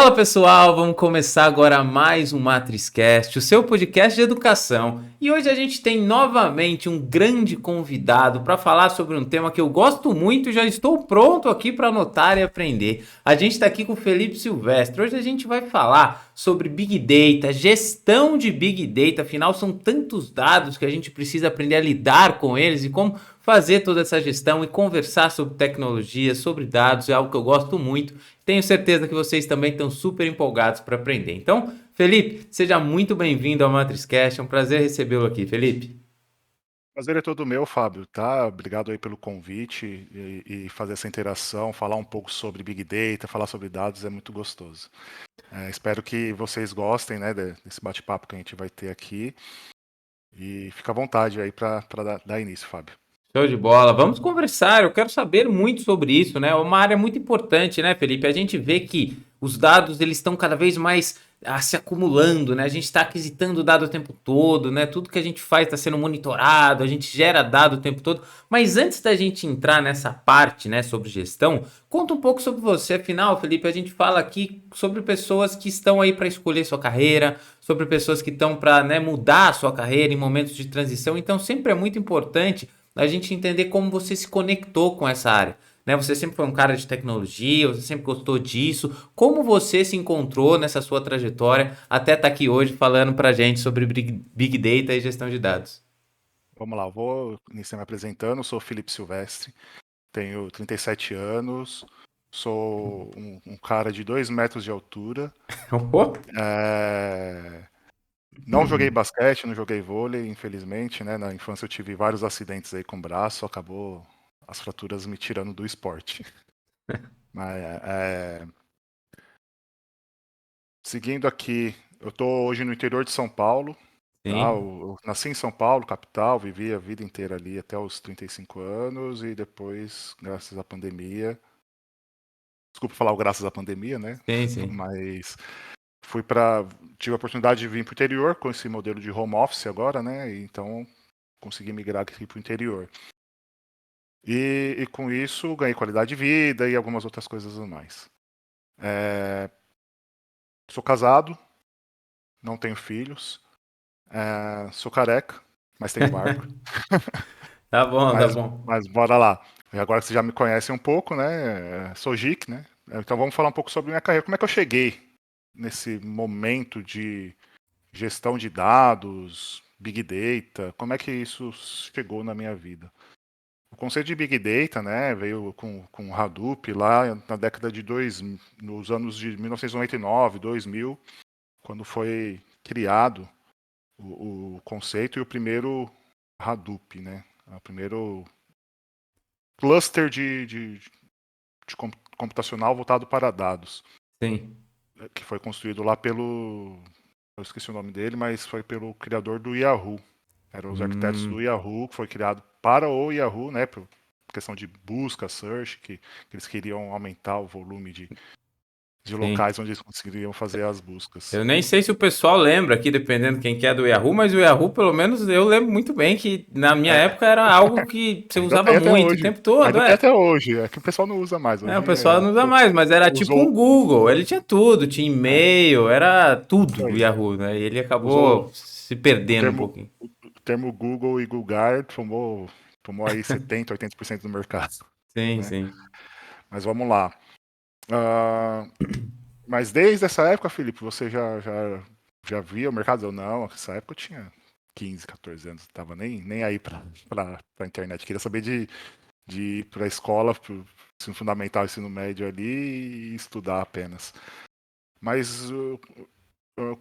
Fala pessoal, vamos começar agora mais um MatrizCast, o seu podcast de educação. E hoje a gente tem novamente um grande convidado para falar sobre um tema que eu gosto muito e já estou pronto aqui para anotar e aprender. A gente está aqui com o Felipe Silvestre. Hoje a gente vai falar sobre Big Data, gestão de Big Data. Afinal, são tantos dados que a gente precisa aprender a lidar com eles e como fazer toda essa gestão e conversar sobre tecnologia, sobre dados, é algo que eu gosto muito. Tenho certeza que vocês também estão super empolgados para aprender. Então, Felipe, seja muito bem-vindo ao MatrizCast. É um prazer recebê-lo aqui, Felipe. Prazer é todo meu, Fábio, tá? Obrigado aí pelo convite e fazer essa interação, falar um pouco sobre Big Data, falar sobre dados é muito gostoso. Espero que vocês gostem, né, desse bate-papo que a gente vai ter aqui e fica à vontade aí para dar início, Fábio. Show de bola. Vamos conversar. Eu quero saber muito sobre isso, né? É uma área muito importante, né, Felipe? A gente vê que os dados eles estão cada vez mais se acumulando, né? A gente está aquisitando dado o tempo todo, né? Tudo que a gente faz está sendo monitorado, a gente gera dado o tempo todo. Mas antes da gente entrar nessa parte, né, sobre gestão, conta um pouco sobre você. Afinal, Felipe, a gente fala aqui sobre pessoas que estão aí para escolher sua carreira, sobre pessoas que estão para, né, mudar a sua carreira em momentos de transição. Então, sempre é muito importante a gente entender como você se conectou com essa área. Né? Você sempre foi um cara de tecnologia, você sempre gostou disso. Como você se encontrou nessa sua trajetória até estar aqui hoje falando para a gente sobre Big Data e gestão de dados? Vamos lá, eu vou iniciar me apresentando. Eu sou Felipe Silvestre, tenho 37 anos, sou um cara de 2 metros de altura. É, Não joguei basquete, não joguei vôlei, infelizmente, né? Na infância eu tive vários acidentes aí com o braço, acabou as fraturas me tirando do esporte. Mas, seguindo aqui, eu tô hoje no interior de São Paulo, tá? Sim. Eu nasci em São Paulo, capital, vivi a vida inteira ali até os 35 anos e depois, graças à pandemia, desculpa falar o graças à pandemia, né? Sim, sim. Mas tive a oportunidade de vir para o interior com esse modelo de home office agora, né? Então consegui migrar aqui para o interior. E com isso ganhei qualidade de vida e algumas outras coisas a mais. Sou casado, não tenho filhos, sou careca, mas tenho barba. Tá bom, tá mas, bom. mas bora lá. E agora que você já me conhece um pouco, né? Sou geek, né? Então vamos falar um pouco sobre minha carreira. Como é que eu cheguei nesse momento de gestão de dados, Big Data? Como é que isso chegou na minha vida? O conceito de Big Data, né, veio com Hadoop lá na década de nos anos de 1999, 2000, quando foi criado o conceito e o primeiro Hadoop, né, o primeiro cluster de computacional voltado para dados, Sim. que foi construído lá eu esqueci o nome dele, mas foi pelo criador do Yahoo. Eram os arquitetos do Hum, Yahoo, que foi criado para o Yahoo, né, por questão de busca, search, que eles queriam aumentar o volume de sim. locais onde eles conseguiriam fazer as buscas. Eu nem sei se o pessoal lembra aqui, dependendo quem que é do Yahoo, mas o Yahoo, pelo menos, eu lembro muito bem que na minha É, época era algo que você ainda usava tem até muito o hoje. tempo todo, Ainda tem é. até hoje. É que o pessoal não usa mais. É, o Hoje pessoal não usa mais, mas era tipo um usou, Google. Ele tinha tudo, tinha é, e-mail, era isso tudo o aí. Yahoo, né? E ele acabou Usou se o perdendo um termo, pouquinho. o termo Google e Google tomou aí 70, 80% do mercado, Sim, né? sim. Mas vamos lá. Ah, mas desde essa época, Felipe, você já via o mercado? Eu não, nessa época eu tinha 15, 14 anos, não estava nem aí para a internet. Queria saber de ir para a escola, pro ensino fundamental, ensino médio ali e estudar apenas. Mas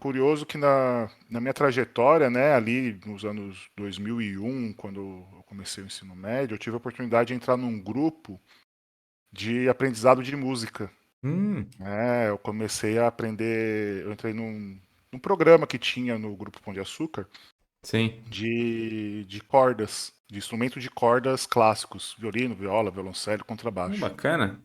curioso que na minha trajetória, né, ali nos anos 2001, quando eu comecei o ensino médio, eu tive a oportunidade de entrar num grupo de aprendizado de música. Eu comecei a aprender, eu entrei num programa que tinha no Grupo Pão de Açúcar Sim. de cordas, de instrumento de cordas clássicos, violino, viola, violoncelo, contrabaixo. Bacana.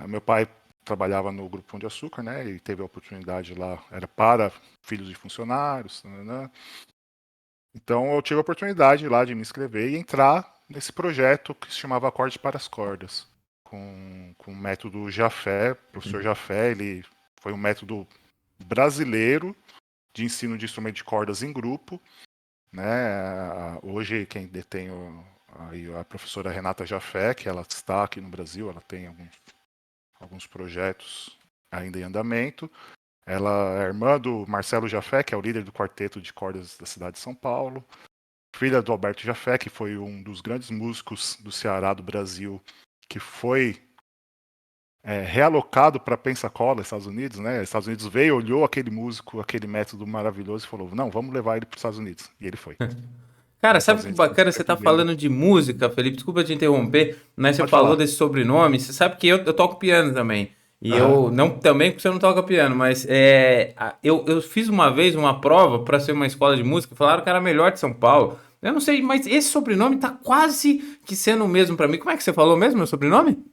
Meu pai trabalhava no Grupo Pão de Açúcar, né, e teve a oportunidade lá, era para filhos de funcionários, né. Então eu tive a oportunidade lá de me inscrever e entrar nesse projeto que se chamava Acorde para as Cordas, com o método Jafé, o professor Jafé, ele Foi um método brasileiro de ensino de instrumento de cordas em grupo, né? Hoje quem detém aí a professora Renata Jafé, que ela está aqui no Brasil, ela tem alguns projetos ainda em andamento. Ela é irmã do Marcelo Jafé, que é o líder do quarteto de cordas da cidade de São Paulo. Filha do Alberto Jafé, que foi um dos grandes músicos do Ceará, do Brasil, que foi realocado para Pensacola, Estados Unidos, né? Estados Unidos veio, olhou aquele músico, aquele método maravilhoso e falou: não, vamos levar ele para os Estados Unidos. E ele foi. Cara, Os sabe Estados que Unidos bacana você tá dele. falando de música, Felipe? Desculpa te interromper, mas você Pode falou falar. desse sobrenome. Você sabe que eu toco piano também. E Aham. eu, não também porque você não toca piano, mas eu fiz uma vez uma prova para ser uma escola de música, falaram que era a melhor de São Paulo. Eu não sei, mas esse sobrenome tá quase que sendo o mesmo para mim. Como é que você falou mesmo, meu sobrenome?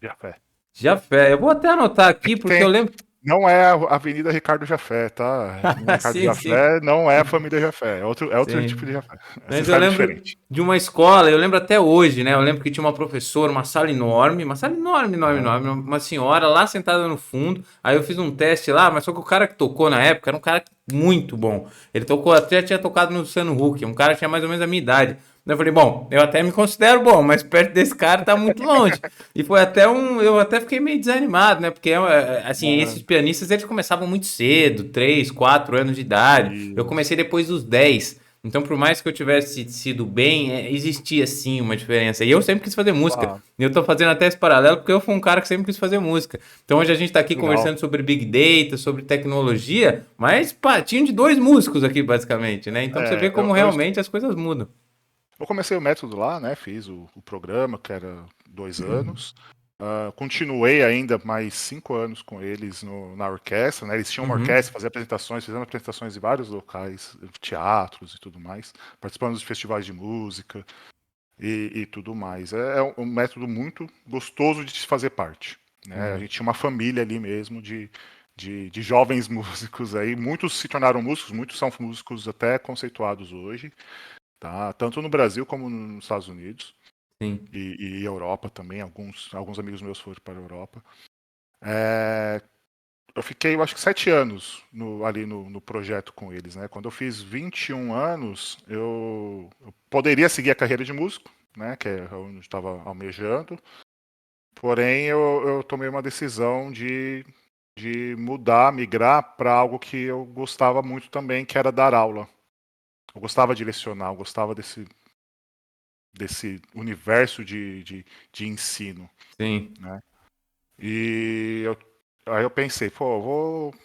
Jafé. Jafé. Eu vou até anotar aqui, Aqui porque eu tem. lembro. Não é a Avenida Ricardo Jafé, tá? No Ricardo Sim, sim, Jafé não é a família Jafé, é outro tipo sim. de Jafé. Você Mas eu escreve lembro diferente. de uma escola, eu lembro até hoje, né? Eu lembro que tinha uma professora, uma sala enorme, enorme, Aham. enorme, uma senhora lá sentada no fundo. Aí eu fiz um teste lá, mas só que o cara que tocou na época era um cara muito bom. Ele tocou, até tinha tocado no Luciano Huck, um cara que tinha mais ou menos a minha idade. Eu falei, bom, eu até me considero bom, mas perto desse cara tá muito longe. E foi até eu até fiquei meio desanimado, né? Porque, assim, esses Aham. pianistas, eles começavam muito cedo, 3 4 anos de idade. Eu Isso. comecei depois dos 10. Então, por mais que eu tivesse sido bem, existia sim uma diferença. E eu sempre quis fazer música. Claro. E eu tô fazendo até esse paralelo porque eu fui um cara que sempre quis fazer música. Então, hoje a gente tá aqui Legal. conversando sobre Big Data, sobre tecnologia, mas patinho de dois músicos aqui, basicamente, né? Então, você vê É, como realmente as coisas mudam. eu comecei o método lá, né? Fiz o programa, que era 2 anos. Continuei ainda mais 5 anos com eles na orquestra, né? Eles tinham uma Uhum. orquestra, fazia apresentações, fizemos apresentações em vários locais, teatros e tudo mais, participando dos festivais de música e tudo mais. É um método muito gostoso de se fazer parte, né? A É. gente tinha uma família ali mesmo de jovens músicos aí, muitos se tornaram músicos, muitos são músicos até conceituados hoje, tá? Tanto no Brasil como nos Estados Unidos Sim. e Europa também. Alguns amigos meus foram para a Europa. É, eu fiquei, eu acho que 7 anos ali no projeto com eles, né? Quando eu fiz 21 anos, eu poderia seguir a carreira de músico, né? Que é onde eu estava almejando. Porém, eu tomei uma decisão de mudar, migrar para algo que eu gostava muito também, que era dar aula. Eu gostava de lecionar, eu gostava desse universo de ensino, Sim. né? Aí eu pensei, pô, eu vou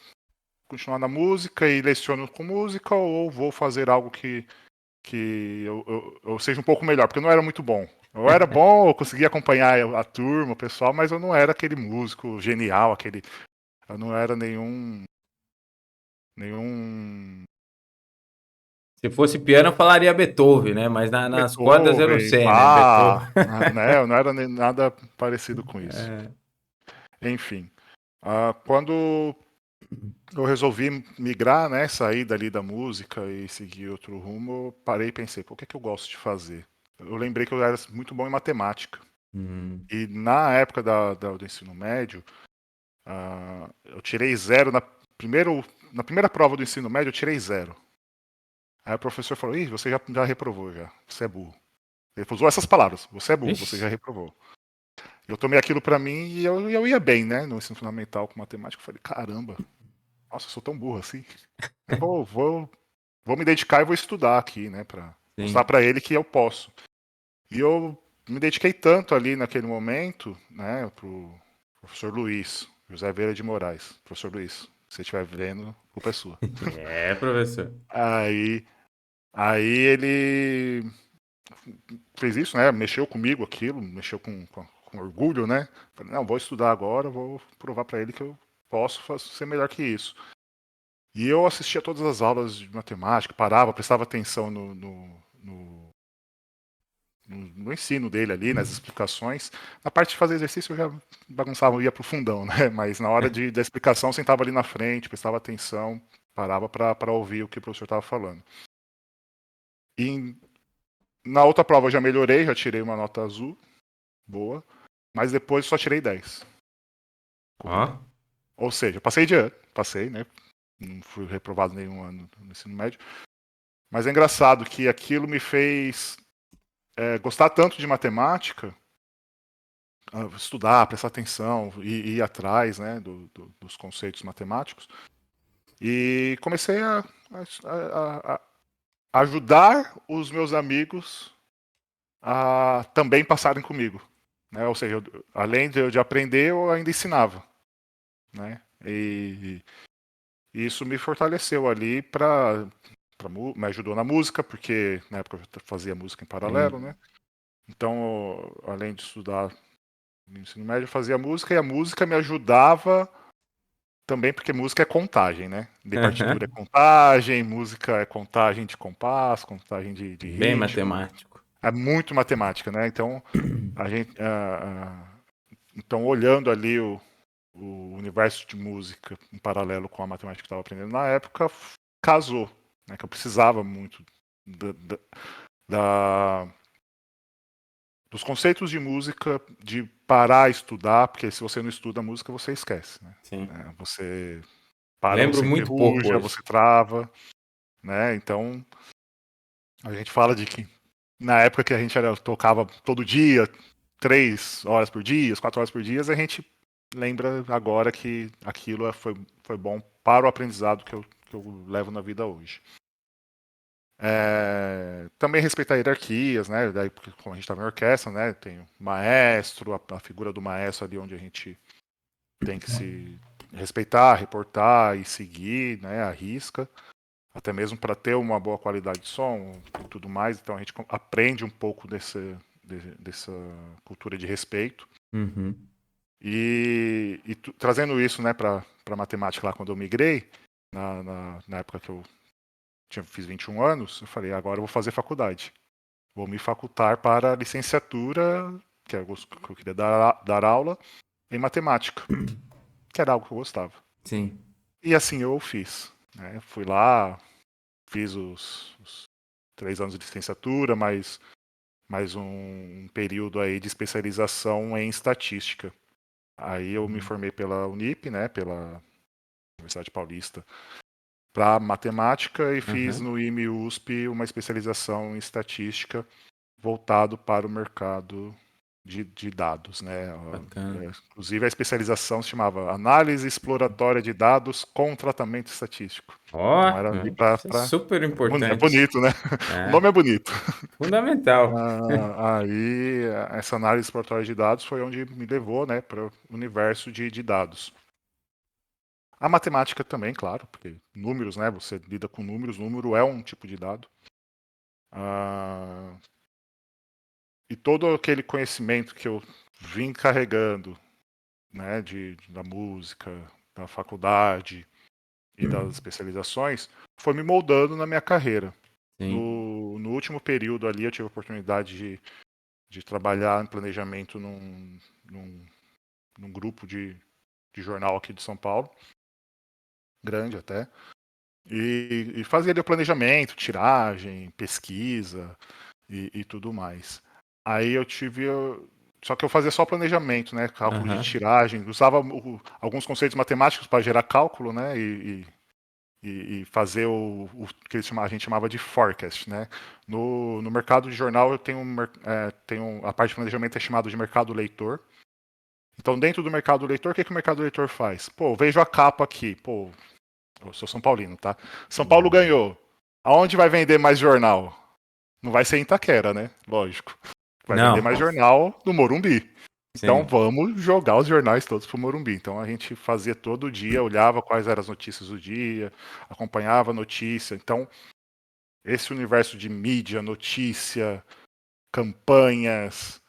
continuar na música e leciono com música ou vou fazer algo que eu seja um pouco melhor, porque eu não era muito bom. Eu era bom, eu conseguia acompanhar a turma, o pessoal, mas eu não era aquele músico genial, eu não era nenhum Se fosse piano, eu falaria Beethoven, né? Mas nas cordas eu não Beethoven, sei, né? Beethoven. Bach, né? Eu não era nada parecido com isso. Enfim, quando eu resolvi migrar, né, sair dali da música e seguir outro rumo, eu parei e pensei, pô, o que é que eu gosto de fazer? Eu lembrei que eu era muito bom em matemática. Hum. E na época do ensino médio, eu tirei zero na primeira prova do ensino médio, eu tirei zero. Aí o professor falou, ih, você já reprovou já, você é burro. Ele usou essas palavras, você é burro, você já Ixi. reprovou. Eu tomei aquilo pra mim e eu ia bem, né, no ensino fundamental com matemática. Eu falei, caramba, nossa, eu sou tão burro assim. Eu vou me dedicar e vou estudar aqui, né, pra mostrar Sim. pra ele que eu posso. E eu me dediquei tanto ali naquele momento, né, pro professor Luiz, José Vieira de Moraes. Professor Luiz, se você estiver vendo, a culpa é sua. É, professor. Aí, aí ele fez isso, né, mexeu comigo aquilo, mexeu com orgulho, né. Falei, não, vou estudar agora, vou provar pra ele que eu posso ser melhor que isso. E eu assistia todas as aulas de matemática, parava, prestava atenção no ensino dele ali, nas explicações. Na parte de fazer exercício eu já bagunçava, eu ia pro fundão, né? Mas na hora da explicação, eu sentava ali na frente, prestava atenção, parava para ouvir o que o professor estava falando. E na outra prova eu já melhorei, já tirei uma nota azul, boa, mas depois só tirei 10. Ó. Ou seja, eu passei de ano, passei, né? Não fui reprovado nenhum ano no ensino médio. Mas é engraçado que aquilo me fez gostar tanto de matemática, estudar, prestar atenção e ir atrás, né, dos conceitos matemáticos. E comecei a ajudar os meus amigos a também passarem comigo. Né? Ou seja, além de aprender, eu ainda ensinava. Né? E isso me fortaleceu ali me ajudou na música, porque na época eu fazia música em paralelo, né? Então, além de estudar no ensino médio, eu fazia música e a música me ajudava também, porque música é contagem, né? De partitura é contagem, música é contagem de compasso, contagem de Bem ritmo. matemático. É muito matemática, né? Então, a gente, então olhando ali o universo de música em paralelo com a matemática que eu estava aprendendo na época, casou, né? Que eu precisava muito da, dos conceitos de música, de parar a estudar, porque se você não estuda música, você esquece, né? Sim. Você para, Lembro você muito pouco enferruja, hoje. você trava, né? Então, a gente fala de que na época que a gente tocava todo dia, 3 horas por dia, 4 horas por dia, a gente lembra agora que aquilo foi bom para o aprendizado que eu levo na vida hoje. Também respeitar hierarquias, né? Daí, porque como a gente estava em orquestra, né? Tem o maestro, a figura do maestro ali onde a gente tem que se respeitar, reportar e seguir, né? A risca, até mesmo para ter uma boa qualidade de som e tudo mais. Então a gente aprende um pouco dessa cultura de respeito. Uhum. E trazendo isso, né, para matemática lá quando eu migrei, na época que eu fiz 21 anos, eu falei, agora eu vou fazer faculdade. Vou me facultar para a licenciatura, que é que eu queria dar aula, em matemática, que era algo que eu gostava. Sim. E assim eu fiz. Né? Fui lá, fiz os 3 anos de licenciatura, mais um período aí de especialização em estatística. Aí eu me formei pela Unip, né, pela Universidade Paulista, para matemática e fiz Uhum. no IME-USP uma especialização em estatística voltado para o mercado de dados, né? Bacana. Inclusive a especialização se chamava Análise Exploratória de Dados com Tratamento Estatístico. Ó, Então era ali para isso é super é importante. bonito, né? O É, nome é bonito. fundamental. Aí essa análise exploratória de dados foi onde me levou, né, para o universo de dados. A matemática também, claro, porque números, né? Você lida com números, número é um tipo de dado. E todo aquele conhecimento que eu vim carregando, né, da música, da faculdade e das especializações, foi me moldando na minha carreira. Sim. No último período ali, eu tive a oportunidade de trabalhar em planejamento num grupo de jornal aqui de São Paulo, grande até. E fazia ali o planejamento, tiragem, pesquisa e tudo mais. Aí eu tive. Só que eu fazia só planejamento, né? Cálculo de Aham. tiragem. Usava alguns conceitos matemáticos para gerar cálculo, né? E fazer o que a gente chamava de forecast, né? No mercado de jornal eu tenho a parte de planejamento é chamado de mercado leitor. Então, dentro do mercado leitor, o que o mercado leitor faz? Pô, vejo a capa aqui. Pô, eu sou São Paulino, tá? São Paulo ganhou. Aonde vai vender mais jornal? Não vai ser em Itaquera, né? Lógico. Vai vender Não, mais jornal no Morumbi. Então sim. vamos jogar os jornais todos pro Morumbi. Então a gente fazia todo dia, olhava quais eram as notícias do dia, acompanhava a notícia. Então, esse universo de mídia, notícia, campanhas,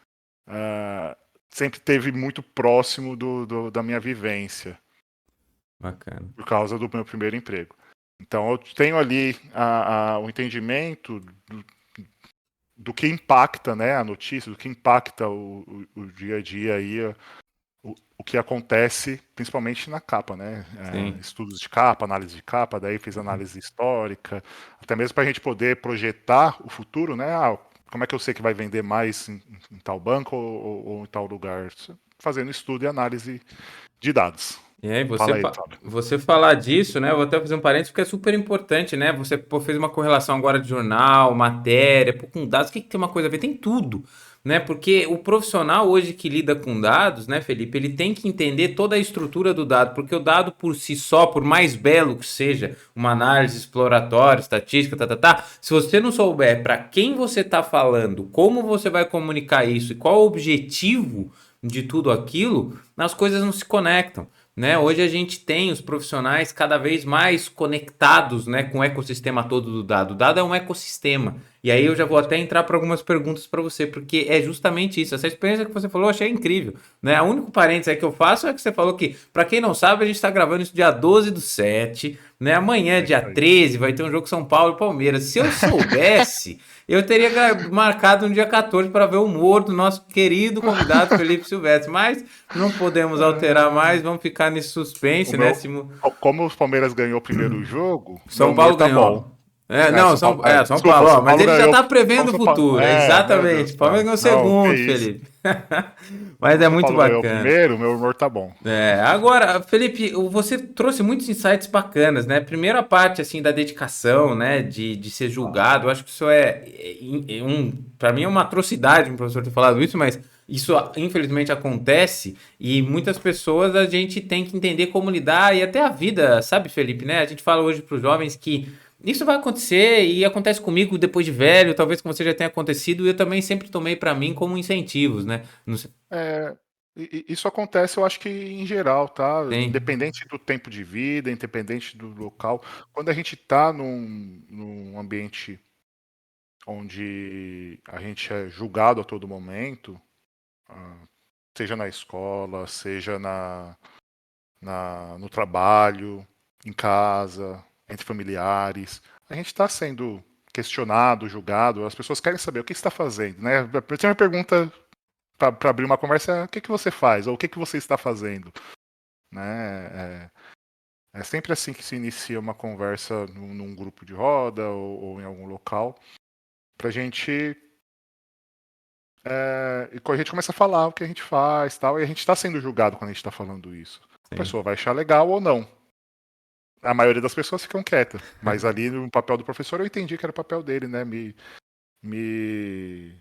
ah, sempre teve muito próximo da minha vivência, Bacana. por causa do meu primeiro emprego. Então eu tenho ali o entendimento do que impacta, né, a notícia, do que impacta o dia a dia aí, o que acontece principalmente na capa, né? Sim. Estudos de capa, análise de capa, daí fiz análise histórica, até mesmo para a gente poder projetar o futuro, né? Como é que eu sei que vai vender mais em tal banco ou em tal lugar? Fazendo estudo e análise de dados. E aí, Fala aí, Fábio. você falar disso, né? Eu vou até fazer um parênteses porque é super importante, né? Você pô, fez uma correlação agora de jornal, matéria, pô, com dados. O que tem uma coisa a ver? Tem tudo, né? Porque o profissional hoje que lida com dados, né, Felipe, ele tem que entender toda a estrutura do dado, porque o dado por si só, por mais belo que seja, uma análise exploratória, estatística, se você não souber para quem você está falando, como você vai comunicar isso e qual o objetivo de tudo aquilo, as coisas não se conectam. Né? Hoje a gente tem os profissionais cada vez mais conectados, né, com o ecossistema todo do dado. O dado é um ecossistema. E aí eu já vou até entrar para algumas perguntas para você, porque é justamente isso. Essa experiência que você falou, eu achei incrível. Né? O único parênteses aí que eu faço é que você falou que, para quem não sabe, a gente está gravando isso dia 12/7. Né? Amanhã, É isso dia aí. 13, vai ter um jogo São Paulo e Palmeiras. Se eu soubesse, eu teria marcado no dia 14 para ver o humor do nosso querido convidado Felipe Silvestre. Mas não podemos alterar mais, vamos ficar nesse O suspense, né? meu, como o Palmeiras ganhou o primeiro jogo, meu São humor Paulo tá bom. ganhou. É, não, São Paulo, São desculpa, Paulo, ó, São mas Paulo ele já ganhou. tá prevendo o São Paulo, futuro, meu Deus exatamente. do Palmeiras céu. ganhou o Não, que segundo, isso. Felipe. Mas Como é São muito Paulo ganhou o bacana. primeiro, meu humor tá bom. É, agora, Felipe, você trouxe muitos insights bacanas, né? Primeiro a parte, assim, da dedicação, né? De ser julgado. Eu acho que isso para mim é uma atrocidade um professor ter falado isso, mas isso infelizmente acontece e muitas pessoas a gente tem que entender como lidar e até a vida, sabe, Felipe, né? A gente fala hoje para os jovens que isso vai acontecer e acontece comigo depois de velho, talvez com você já tenha acontecido e eu também sempre tomei para mim como incentivos, né? Não sei, É, isso acontece, eu acho que em geral, tá? tem, Independente do tempo de vida, independente do local. Quando a gente tá num ambiente onde a gente é julgado a todo momento, ah, seja na escola, seja no trabalho, em casa, entre familiares. A gente está sendo questionado, julgado, as pessoas querem saber o que você está fazendo, né? A primeira pergunta para abrir uma conversa é o que você faz, ou o que você está fazendo, né? É sempre assim que se inicia uma conversa num grupo de roda ou em algum local, pra gente e a gente começa a falar o que a gente faz, tal, e a gente está sendo julgado quando a gente está falando isso. A sim. pessoa vai achar legal ou não. A maioria das pessoas ficam quietas, mas ali no papel do professor eu entendi que era o papel dele, né? Me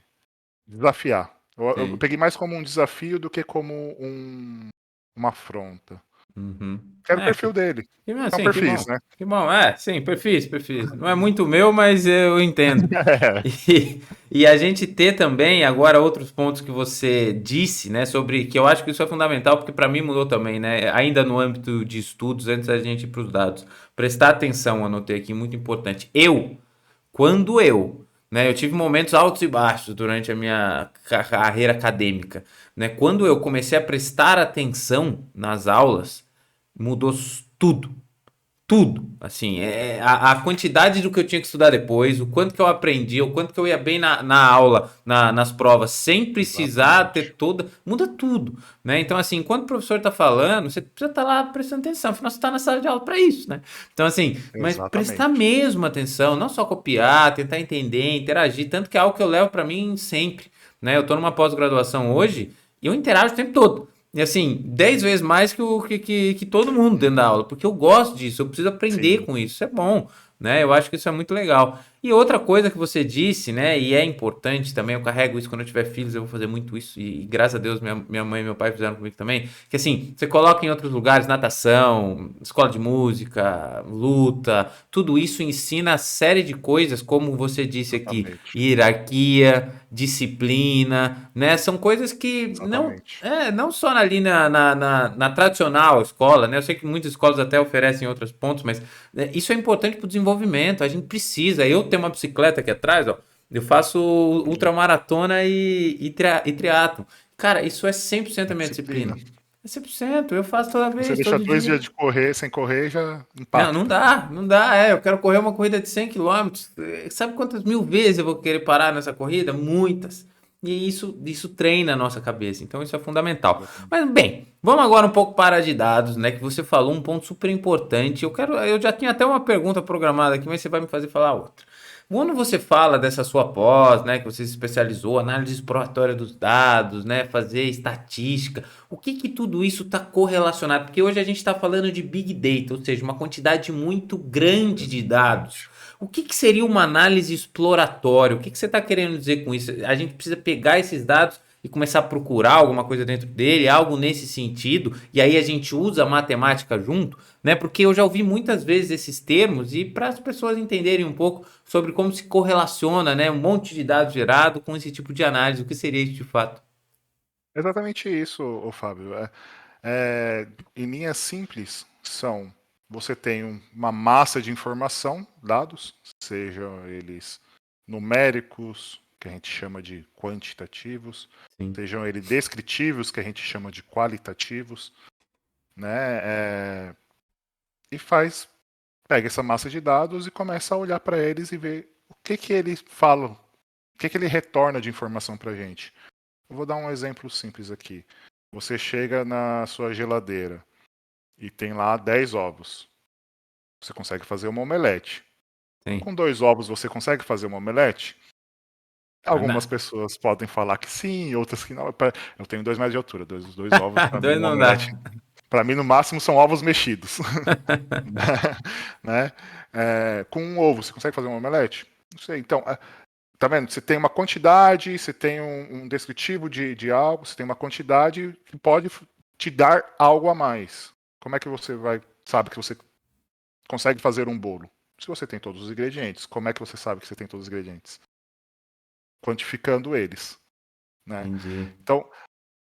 desafiar. Eu Sim. peguei mais como um desafio do que como uma afronta. Uhum. Que era o É, perfil dele. São sim, que perfis, bom. né? Que bom. É, sim, perfis, perfis. Não é muito meu, mas eu entendo. E a gente ter também agora outros pontos que você disse, né, sobre que eu acho que isso é fundamental, porque para mim mudou também, né? Ainda no âmbito de estudos, antes da gente ir para os dados. Prestar atenção, anotei aqui, muito importante. Quando né, eu tive momentos altos e baixos durante a minha carreira acadêmica, né? Quando eu comecei a prestar atenção nas aulas, mudou tudo. Tudo, assim, a quantidade do que eu tinha que estudar depois, o quanto que eu aprendi, o quanto que eu ia bem na aula, nas provas, sem precisar ter Exatamente. muda tudo, né? Então, assim, enquanto o professor está falando, você precisa estar lá prestando atenção, afinal você está na sala de aula para isso, né? Então, assim, mas prestar Exatamente. mesmo atenção, não só copiar, tentar entender, interagir, tanto que é algo que eu levo para mim sempre, né? Eu estou numa pós-graduação hoje e eu interajo o tempo todo. E assim, 10 vezes mais que todo mundo dentro da aula, porque eu gosto disso, eu preciso aprender Sim, com isso, isso é bom, né? Eu acho que isso é muito legal. E outra coisa que você disse, né, e é importante também, eu carrego isso quando eu tiver filhos, eu vou fazer muito isso, e graças a Deus minha mãe e meu pai fizeram comigo também, que assim, você coloca em outros lugares, natação, escola de música, luta, tudo isso ensina série de coisas, como você disse aqui, exatamente. hierarquia, disciplina, né? São coisas que Exatamente. não só ali na tradicional escola, né? Eu sei que muitas escolas até oferecem outros pontos, mas né, isso é importante para o desenvolvimento. A gente precisa. Eu tenho uma bicicleta aqui atrás, ó. Eu faço ultramaratona e triatlo. Cara, isso é 100% a É minha disciplina. disciplina. É 100%. Eu faço toda Você vez, deixa todo 2 dias dia. de correr sem correr já Não, não impacta. dá, não dá. É, eu quero correr uma corrida de 100 quilômetros. Sabe quantas mil vezes eu vou querer parar nessa corrida? Muitas. e isso treina a nossa cabeça. Então isso é fundamental. Mas bem, vamos agora um pouco para a área de dados, né? Que você falou um ponto super importante. Eu já tinha até uma pergunta programada aqui, mas você vai me fazer falar outra. Quando você fala dessa sua pós, né, que você se especializou, análise exploratória dos dados, né, fazer estatística, o que que tudo isso está correlacionado? Porque hoje a gente está falando de Big Data, ou seja, uma quantidade muito grande de dados. Exatamente. O que que seria uma análise exploratória? O que que você está querendo dizer com isso? A gente precisa pegar esses dados e começar a procurar alguma coisa dentro dele, algo nesse sentido, e aí a gente usa a matemática junto, né? Porque eu já ouvi muitas vezes esses termos e para as pessoas entenderem um pouco sobre como se correlaciona, né, um monte de dados gerado com esse tipo de análise, o que seria isso de fato? Exatamente isso, ô Fábio. Em linhas simples, você tem uma massa de informação, dados, sejam eles numéricos, que a gente chama de quantitativos, Sim, sejam eles descritivos, que a gente chama de qualitativos, né? E pega essa massa de dados e começa a olhar para eles e ver o que que eles falam, o que que ele retorna de informação para a gente. Eu vou dar um exemplo simples aqui. Você chega na sua geladeira e tem lá 10 ovos. Você consegue fazer uma omelete. sim. Com 2 ovos você consegue fazer uma omelete? Algumas Não, pessoas podem falar que sim, outras que não. Eu tenho 2 metros de altura, dois ovos para mim dois uma não omelete. dá. Para mim no máximo são ovos mexidos, né? Com um ovo você consegue fazer uma omelete? Não sei. Então, tá vendo? Você tem uma quantidade, você tem um descritivo de algo, você tem uma quantidade que pode te dar algo a mais. Como é que você sabe que você consegue fazer um bolo? Se você tem todos os ingredientes. Como é que você sabe que você tem todos os ingredientes? Quantificando eles, né? Entendi. Então,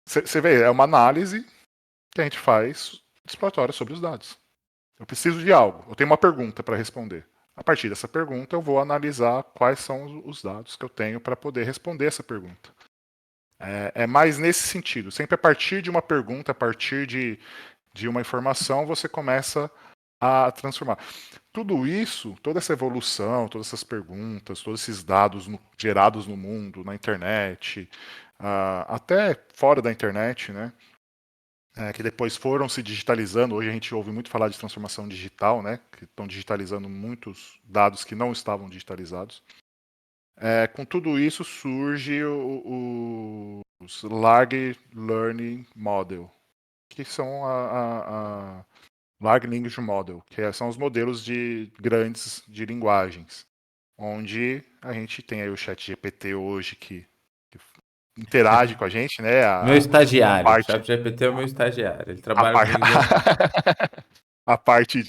você vê, é uma análise que a gente faz exploratória sobre os dados. Eu preciso de algo, eu tenho uma pergunta para responder. A partir dessa pergunta, eu vou analisar quais são os dados que eu tenho para poder responder essa pergunta. É mais nesse sentido. Sempre a partir de uma pergunta, a partir de uma informação, você começa a transformar. Tudo isso, toda essa evolução, todas essas perguntas, todos esses dados gerados no mundo, na internet, até fora da internet, né? Que depois foram se digitalizando. Hoje a gente ouve muito falar de transformação digital, né? Que estão digitalizando muitos dados que não estavam digitalizados. Com tudo isso surge os Large Learning Model, que são a Large Language Model, que são os modelos grandes de linguagens, onde a gente tem aí o chat GPT hoje que interage com a gente, né? Meu A estagiário, o parte, ChatGPT é o meu estagiário, ele a, trabalha par, comigo direto. a parte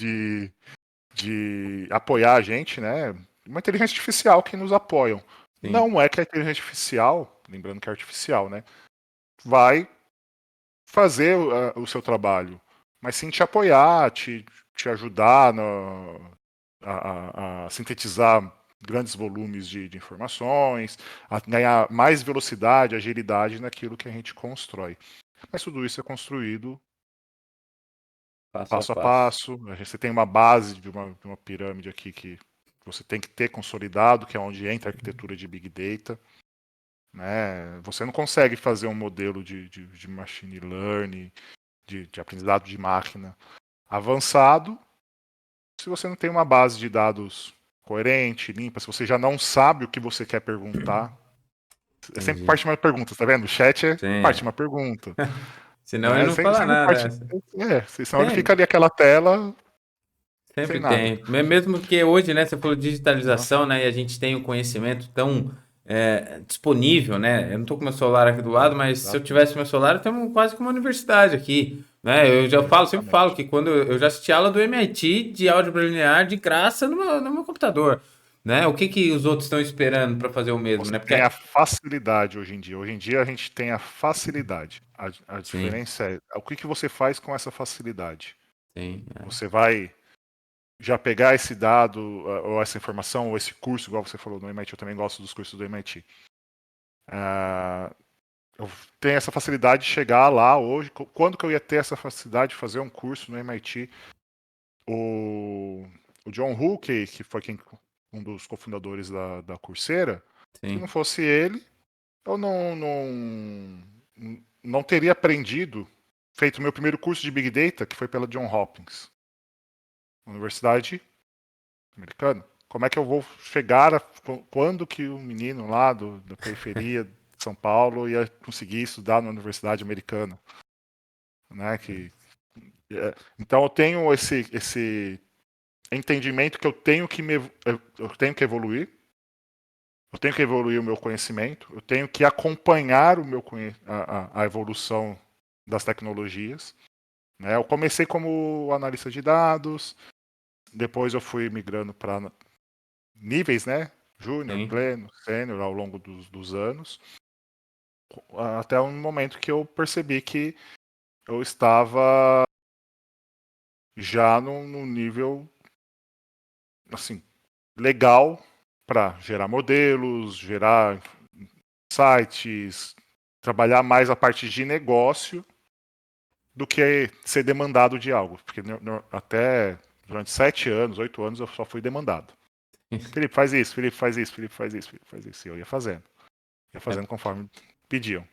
de apoiar a gente, né? Uma inteligência artificial que nos apoiam. Sim, Não é que a inteligência artificial, lembrando que é artificial, né? Vai fazer o seu trabalho, mas sim te apoiar, te ajudar a sintetizar grandes volumes de informações, a ganhar mais velocidade, agilidade naquilo que a gente constrói. Mas tudo isso é construído passo a passo a passo. passo. Você tem uma base de uma pirâmide aqui que você tem que ter consolidado, que é onde entra a arquitetura de Big Data. Né? Você não consegue fazer um modelo de machine learning, de aprendizado de máquina avançado se você não tem uma base de dados coerente, limpa, se você já não sabe o que você quer perguntar. É sempre Entendi. parte de uma pergunta, tá vendo? O chat é parte de Sim. uma pergunta. Senão ele Né? não fala Sempre nada. parte. Senão ele fica Tem, ali aquela tela sem sempre nada. tem. Mesmo que hoje, né, você falou de Uhum. digitalização, né, e a gente tem o conhecimento tão disponível, né? Eu não tô com meu celular aqui do lado, mas se eu Exatamente. tivesse meu celular, eu tenho quase que uma universidade aqui, né? Eu já falo, sempre falo Exatamente. que quando eu já assisti aula do MIT de álgebra linear de graça no meu computador, né? O que que os outros estão esperando para fazer o mesmo, Você né? tem a Porque facilidade hoje em dia. Hoje em dia a gente tem a facilidade. A sim, diferença é o que você faz com essa facilidade. sim, Você vai já pegar esse dado, ou essa informação, ou esse curso, igual você falou no MIT, eu também gosto dos cursos do MIT. Eu tenho essa facilidade de chegar lá hoje. Quando que eu ia ter essa facilidade de fazer um curso no MIT? O John Hu, que foi um dos cofundadores da Coursera, se não sim. fosse ele, eu não teria aprendido, feito o meu primeiro curso de Big Data, que foi pela John Hopkins, Universidade Americana. Como é que eu vou chegar quando que o menino lá da periferia de São Paulo ia conseguir estudar na Universidade Americana, né? Então eu tenho esse entendimento que eu tenho que eu tenho que evoluir. Eu tenho que evoluir o meu conhecimento, eu tenho que acompanhar a evolução das tecnologias. Né? Eu comecei como analista de dados, depois eu fui migrando para níveis, né? Júnior, Sim. pleno, sênior, ao longo dos anos, até um momento que eu percebi que eu estava já num nível assim legal para gerar modelos, gerar sites, trabalhar mais a parte de negócio do que ser demandado de algo. Porque até durante 7 anos, 8 anos, eu só fui demandado. Felipe, faz isso, Felipe, faz isso, Felipe, faz isso, Felipe, faz isso. E eu ia fazendo. Ia fazendo conforme pediam.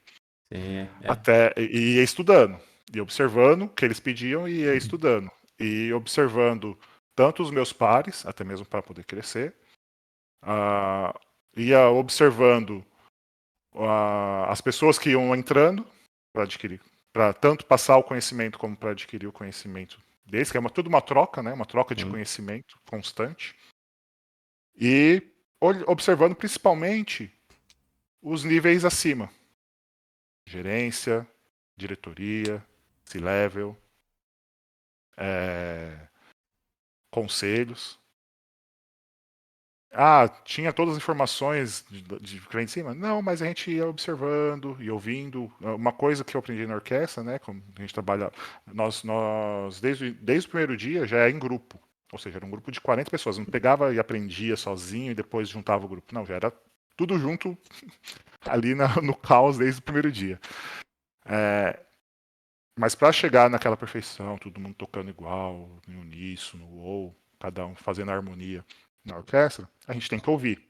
Sim, Até, e ia estudando. Ia observando o que eles pediam e ia estudando. E observando tanto os meus pares, até mesmo para poder crescer. Ia observando as pessoas que iam entrando para adquirir, para tanto passar o conhecimento como para adquirir o conhecimento deles, que é tudo uma troca, né? Uma troca de sim. conhecimento constante. E observando principalmente os níveis acima: gerência, diretoria, C-level, conselhos. Tinha todas as informações de cá em cima? Não, mas a gente ia observando e ouvindo. Uma coisa que eu aprendi na orquestra, né? Como a gente trabalha. Nós desde o primeiro dia, já é em grupo. Ou seja, era um grupo de 40 pessoas. Não pegava e aprendia sozinho e depois juntava o grupo. Não, já era tudo junto ali no caos desde o primeiro dia. Mas para chegar naquela perfeição, todo mundo tocando igual, em uníssono, ou cada um fazendo a harmonia na orquestra, a gente tem que ouvir.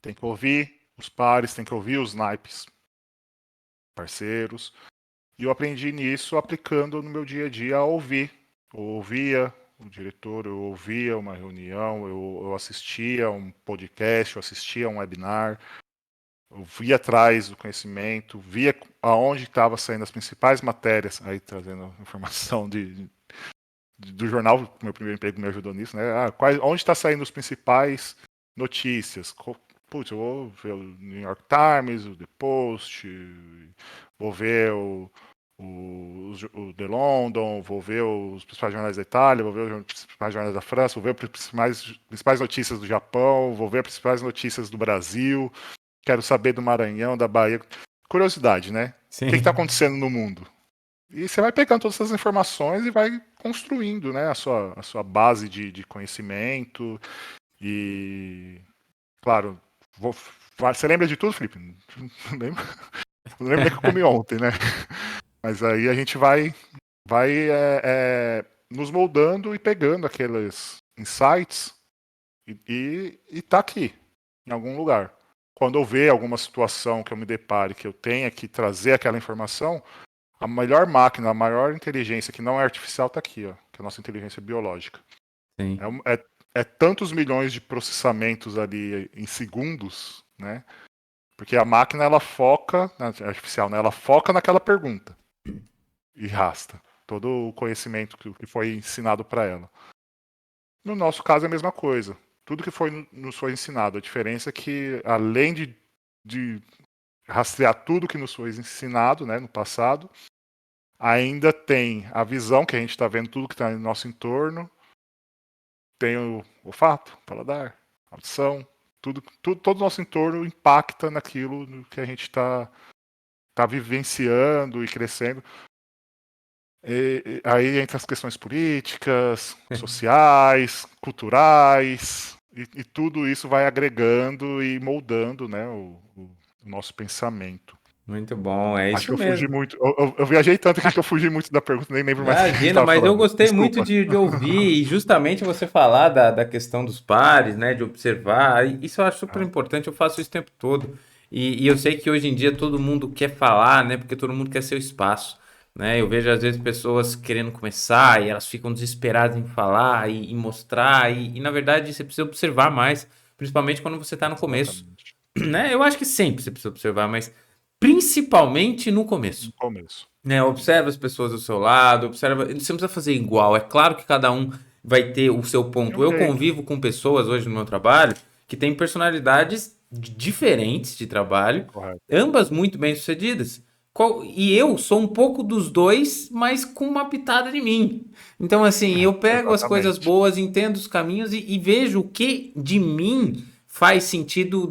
Tem que ouvir os pares, tem que ouvir os naipes parceiros. E eu aprendi nisso aplicando no meu dia a dia a ouvir. Eu ouvia o diretor, eu ouvia uma reunião, eu assistia um podcast, eu assistia um webinar, eu via atrás do conhecimento, via aonde estavam saindo as principais matérias, aí trazendo informação do jornal, meu primeiro emprego me ajudou nisso, né? Onde está saindo as principais notícias? Putz, eu vou ver o New York Times, o The Post, vou ver o The London, vou ver os principais jornais da Itália, vou ver os principais jornais da França, vou ver as principais notícias do Japão, vou ver as principais notícias do Brasil, quero saber do Maranhão, da Bahia. Curiosidade, né? O que está acontecendo no mundo? E você vai pegando todas essas informações e vai construindo, né, a sua base de conhecimento. E, claro, você lembra de tudo, Felipe? Não lembro, não lembro nem que eu comi ontem, né? Mas aí a gente vai nos moldando e pegando aqueles insights e tá aqui, em algum lugar. Quando eu ver alguma situação que eu me depare, que eu tenha que trazer aquela informação, a melhor máquina, a maior inteligência que não é artificial está aqui, ó, que é a nossa inteligência biológica. Sim. É tantos milhões de processamentos ali em segundos, né? Porque a máquina ela foca, artificial, né? Ela foca naquela pergunta e rasta todo o conhecimento que foi ensinado para ela. No nosso caso é a mesma coisa. Tudo que nos foi ensinado. A diferença é que, além de rastrear tudo que nos foi ensinado, né, no passado, ainda tem a visão que a gente está vendo tudo que está no nosso entorno, tem o olfato, paladar, audição, todo o nosso entorno impacta naquilo que a gente está vivenciando e crescendo. Aí entra as questões políticas, sociais, culturais, e tudo isso vai agregando e moldando, né, o nosso pensamento. Muito bom, é Acho isso que eu fugi mesmo. muito. Eu viajei tanto que eu fugi muito da pergunta, nem lembro mais o que a gente Imagina, estava mas eu falando. gostei muito Desculpa. de ouvir e justamente você falar da questão dos pares, né, de observar. Isso eu acho super Ah, importante, eu faço isso o tempo todo. E eu sei que hoje em dia todo mundo quer falar, né? Porque todo mundo quer seu espaço, né? Eu vejo às vezes pessoas querendo começar e elas ficam desesperadas em falar e mostrar, e na verdade você precisa observar mais, principalmente quando você está no começo, Exatamente. né? Eu acho que sempre você precisa observar, mas principalmente no começo, No começo. né? Observa as pessoas do seu lado, observa. Você não precisa fazer igual. É claro que cada um vai ter o seu De ponto. um Eu jeito. convivo com pessoas hoje no meu trabalho que têm personalidades diferentes de trabalho, Correto. ambas muito bem-sucedidas. E eu sou um pouco dos dois, mas com uma pitada de mim. Então, assim, eu pego as coisas Exatamente. boas, entendo os caminhos e vejo o que de mim faz sentido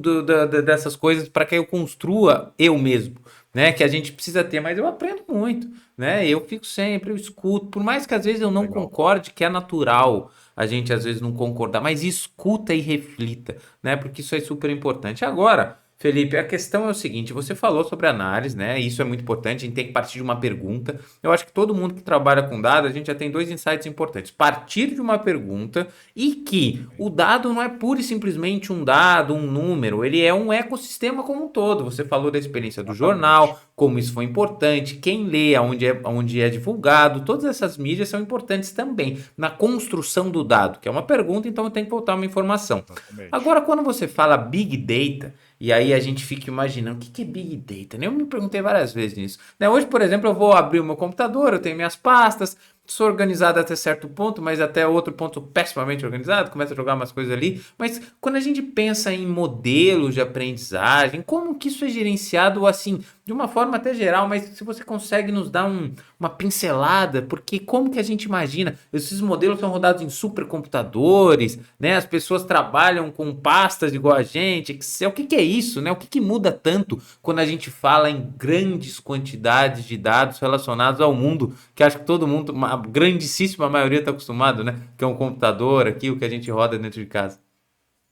dessas coisas para que eu construa eu mesmo, né? Que a gente precisa ter, mas eu aprendo muito, né? Eu fico sempre, eu escuto, por mais que às vezes eu não Legal. concorde, que é natural a gente às vezes não concordar, mas escuta e reflita, né? Porque isso é super importante. Agora, Felipe, a questão é o seguinte: você falou sobre análise, né? Isso é muito importante, a gente tem que partir de uma pergunta. Eu acho que todo mundo que trabalha com dados, a gente já tem dois insights importantes. Partir de uma pergunta e que o dado não é pura e simplesmente um dado, um número, ele é um ecossistema como um todo. Você falou da experiência do Exatamente. jornal, como isso foi importante, quem lê, onde é divulgado, todas essas mídias são importantes também na construção do dado, que é uma pergunta, então eu tenho que voltar uma informação. Exatamente. Agora, quando você fala Big Data, e aí a gente fica imaginando o que é Big Data, né? Eu me perguntei várias vezes nisso. Né? Hoje, por exemplo, eu vou abrir o meu computador, eu tenho minhas pastas, sou organizado até certo ponto, mas até outro ponto pessimamente organizado, começo a jogar umas coisas ali. Mas quando a gente pensa em modelos de aprendizagem, como que isso é gerenciado assim, de uma forma até geral, mas se você consegue nos dar uma pincelada, porque como que a gente imagina? Esses modelos são rodados em supercomputadores, né? As pessoas trabalham com pastas igual a gente, Excel. O que que é isso, né? O que que muda tanto quando a gente fala em grandes quantidades de dados relacionados ao mundo, que acho que todo mundo, uma grandíssima maioria está acostumado, né? Que é um computador aqui, o que a gente roda dentro de casa.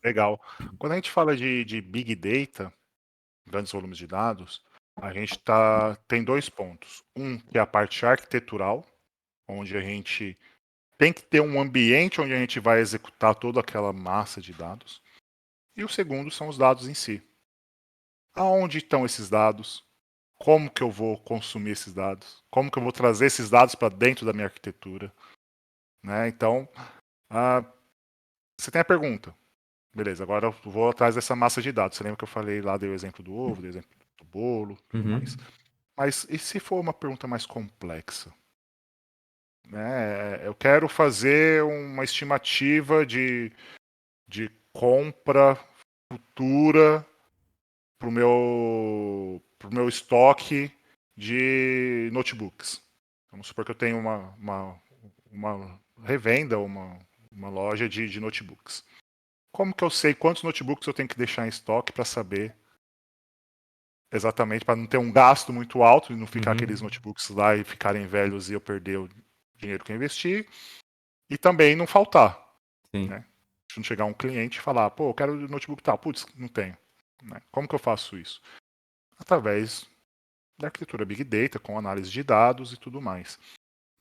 Legal. Quando a gente fala de Big Data, grandes volumes de dados, a gente tem dois pontos. Um, que é a parte arquitetural, onde a gente tem que ter um ambiente onde a gente vai executar toda aquela massa de dados. E o segundo são os dados em si. Aonde estão esses dados? Como que eu vou consumir esses dados? Como que eu vou trazer esses dados para dentro da minha arquitetura? Né? Então, ah, você tem a pergunta. Beleza, agora eu vou atrás dessa massa de dados. Você lembra que eu falei lá, dei o exemplo do ovo, dei o exemplo do bolo, tudo mais. Uhum. Mas e se for uma pergunta mais complexa? Né? Eu quero fazer uma estimativa de compra futura para pro meu estoque de notebooks. Vamos supor que eu tenho uma revenda, uma loja de notebooks. Como que eu sei quantos notebooks eu tenho que deixar em estoque para saber exatamente, para não ter um gasto muito alto e não ficar aqueles Uhum. notebooks lá e ficarem velhos e eu perder o dinheiro que eu investi, e também não faltar, Sim. né? Se não chegar um cliente e falar, pô, eu quero o notebook tal, putz, não tenho. Né? Como que eu faço isso? Através da arquitetura Big Data, com análise de dados e tudo mais.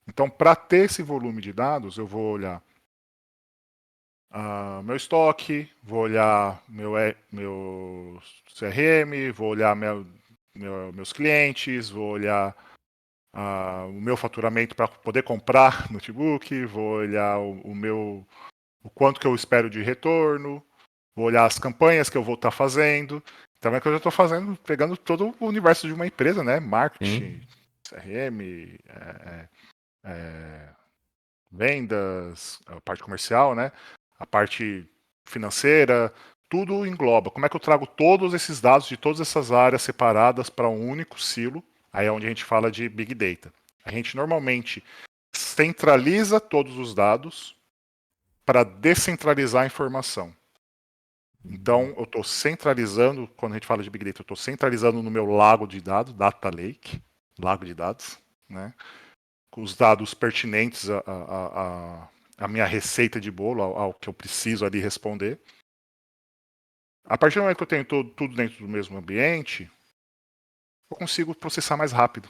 Então, para ter esse volume de dados, eu vou olhar meu estoque, vou olhar meu CRM, vou olhar meus clientes, vou olhar o meu faturamento para poder comprar notebook, vou olhar o quanto que eu espero de retorno, vou olhar as campanhas que eu vou estar fazendo. Então é que eu já estou fazendo, pegando todo o universo de uma empresa, né? Marketing, Sim. CRM, vendas, a parte comercial, né? A parte financeira, tudo engloba. Como é que eu trago todos esses dados de todas essas áreas separadas para um único silo? Aí é onde a gente fala de Big Data. A gente normalmente centraliza todos os dados para descentralizar a informação. Então, eu estou centralizando, quando a gente fala de Big Data, eu estou centralizando no meu lago de dados, Data Lake, lago de dados, né? Com os dados pertinentes à minha receita de bolo, ao que eu preciso ali responder. A partir do momento que eu tenho tudo dentro do mesmo ambiente, eu consigo processar mais rápido.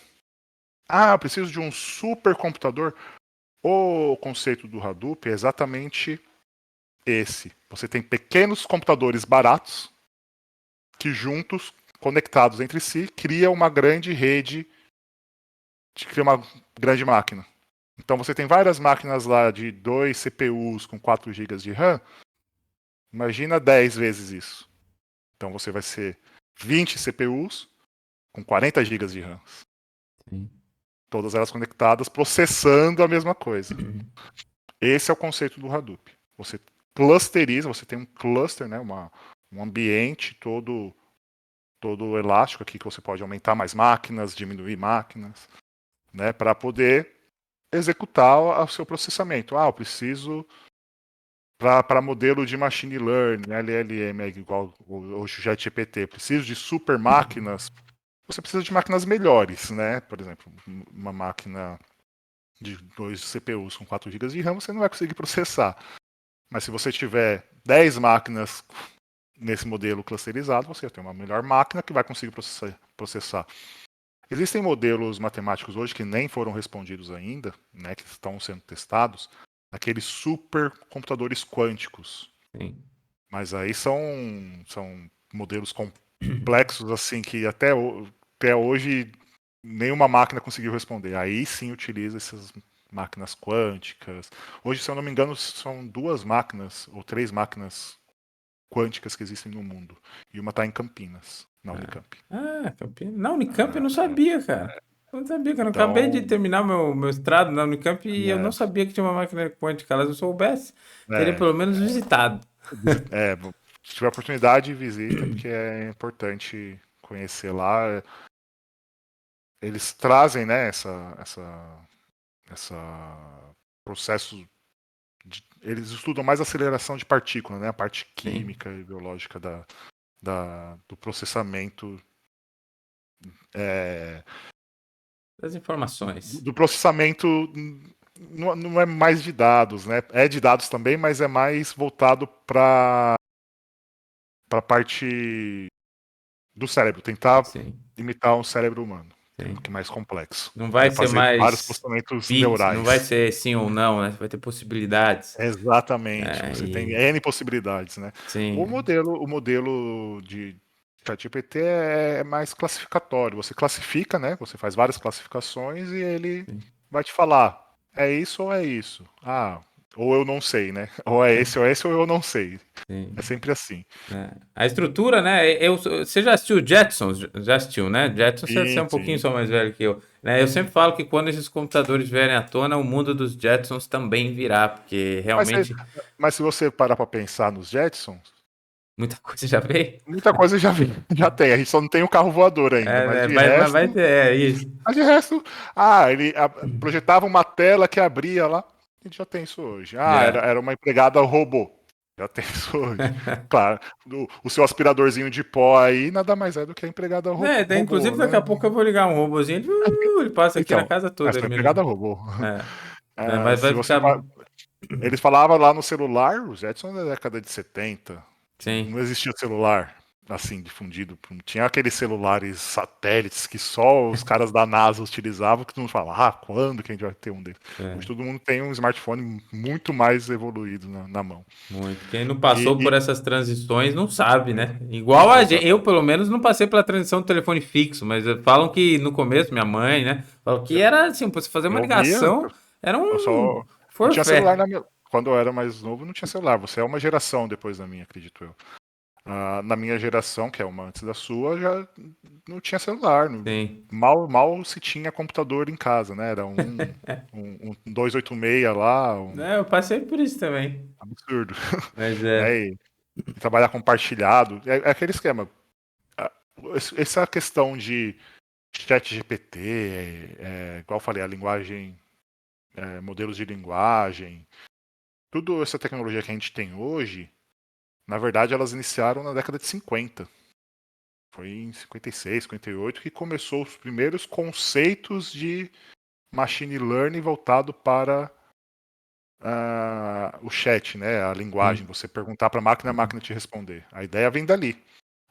Ah, eu preciso de um supercomputador. O conceito do Hadoop é exatamente esse. Você tem pequenos computadores baratos que juntos conectados entre si, cria uma grande rede, cria uma grande máquina. Então você tem várias máquinas lá de 2 CPUs com 4 GB de RAM. Imagina 10 vezes isso. Então você vai ser 20 CPUs com 40 GB de RAM. Sim. Todas elas conectadas, processando a mesma coisa. Esse é o conceito do Hadoop. Você clusteriza, você tem um cluster, né, um ambiente todo elástico aqui que você pode aumentar mais máquinas, diminuir máquinas, né, para poder executar o seu processamento. Eu preciso para modelo de machine learning, LLM, igual hoje o ChatGPT, preciso de super máquinas. Você precisa de máquinas melhores, né? Por exemplo, uma máquina de 2 CPUs com 4 GB de RAM, você não vai conseguir processar. Mas se você tiver 10 máquinas nesse modelo clusterizado, você vai ter uma melhor máquina que vai conseguir processar. Existem modelos matemáticos hoje que nem foram respondidos ainda, né, que estão sendo testados, aqueles supercomputadores quânticos. Sim. Mas aí são modelos complexos assim que até hoje nenhuma máquina conseguiu responder. Aí sim utiliza essas máquinas quânticas. Hoje, se eu não me engano, são 2 máquinas ou 3 máquinas quânticas que existem no mundo. E uma está em Campinas, na Unicamp. Campinas. Na Unicamp eu não sabia, cara. Eu não sabia, cara. Eu acabei de Então, terminar meu mestrado na Unicamp e eu não sabia que tinha uma máquina quântica lá. Se eu soubesse, teria é, pelo menos visitado. se tiver oportunidade, visita, porque é importante conhecer lá. Eles trazem, né, essa processo. Eles estudam mais aceleração de partícula, né, a parte Sim. química e biológica do processamento. Das informações. Do processamento não é mais de dados, né? É de dados também, mas é mais voltado para a parte do cérebro, tentar Sim. imitar um cérebro humano, que é um Sim. pouquinho mais complexo. Não Né? vai ser Fazer vários mais processamentos bits, não vai neurais. ser sim ou não, né? Vai ter possibilidades. Exatamente, É, você tem e N possibilidades, né? O sim, modelo, o modelo de ChatGPT é mais classificatório. Você classifica, né? Você faz várias classificações e ele sim, vai te falar, é isso ou é isso? Ou eu não sei, né? Ou é esse ou eu não sei. sim. É sempre assim. É. A estrutura, né? Você já assistiu Jetsons? Já assistiu, né? Jetsons, você é Sim, um pouquinho sim. só mais velho que eu. Né? Eu sempre falo que quando esses computadores vierem à tona, o mundo dos Jetsons também virá, porque Mas, realmente mas se você parar para pensar nos Jetsons, muita coisa já veio. muita coisa já tem. A gente só não tem o carro voador ainda, É, mas né? de Mas vai resto. ter, é isso. Mas de resto, ele projetava uma tela que abria lá. A gente já tem isso hoje. Já. Era uma empregada robô. Já tem isso hoje. Claro, o seu aspiradorzinho de pó aí nada mais é do que a empregada Né, inclusive robô, daqui né? a pouco eu vou ligar um robozinho, ele passa aqui na Então, casa toda. essa empregada robô. É, né, mas vai Se você. ficar. Eles falavam lá no celular, os Jetson da década de 70. Sim. Não existia celular assim, difundido. Tinha aqueles celulares satélites que só os caras da NASA utilizavam, que todo mundo fala, quando que a gente vai ter um deles? É, Hoje todo mundo tem um smartphone muito mais evoluído na mão. muito. Quem não E, passou por e- essas transições não sabe, né? Igual a gente, eu Exatamente. pelo menos não passei pela transição do telefone fixo, mas falam que no começo, minha mãe, né? Falam que era assim, pra você fazer uma Eu via, ligação, era eu um só não tinha celular forfé. quando eu era mais novo, não tinha celular. Você é uma geração depois da minha, acredito eu. Na minha geração, que é uma antes da sua, já não tinha celular. Sim. Mal se tinha computador em casa, né? Era um 286 lá, um É, eu passei por isso também. absurdo. Mas Né? é. E trabalhar compartilhado. É aquele esquema. Ah, Essa questão de chat GPT, igual eu falei, a linguagem, modelos de linguagem, tudo essa tecnologia que a gente tem hoje, na verdade, elas iniciaram na década de 50. Foi em 56, 58 que começou os primeiros conceitos de machine learning voltado para o chat, né? A linguagem. Sim. Você perguntar para a máquina te responder. A ideia vem dali.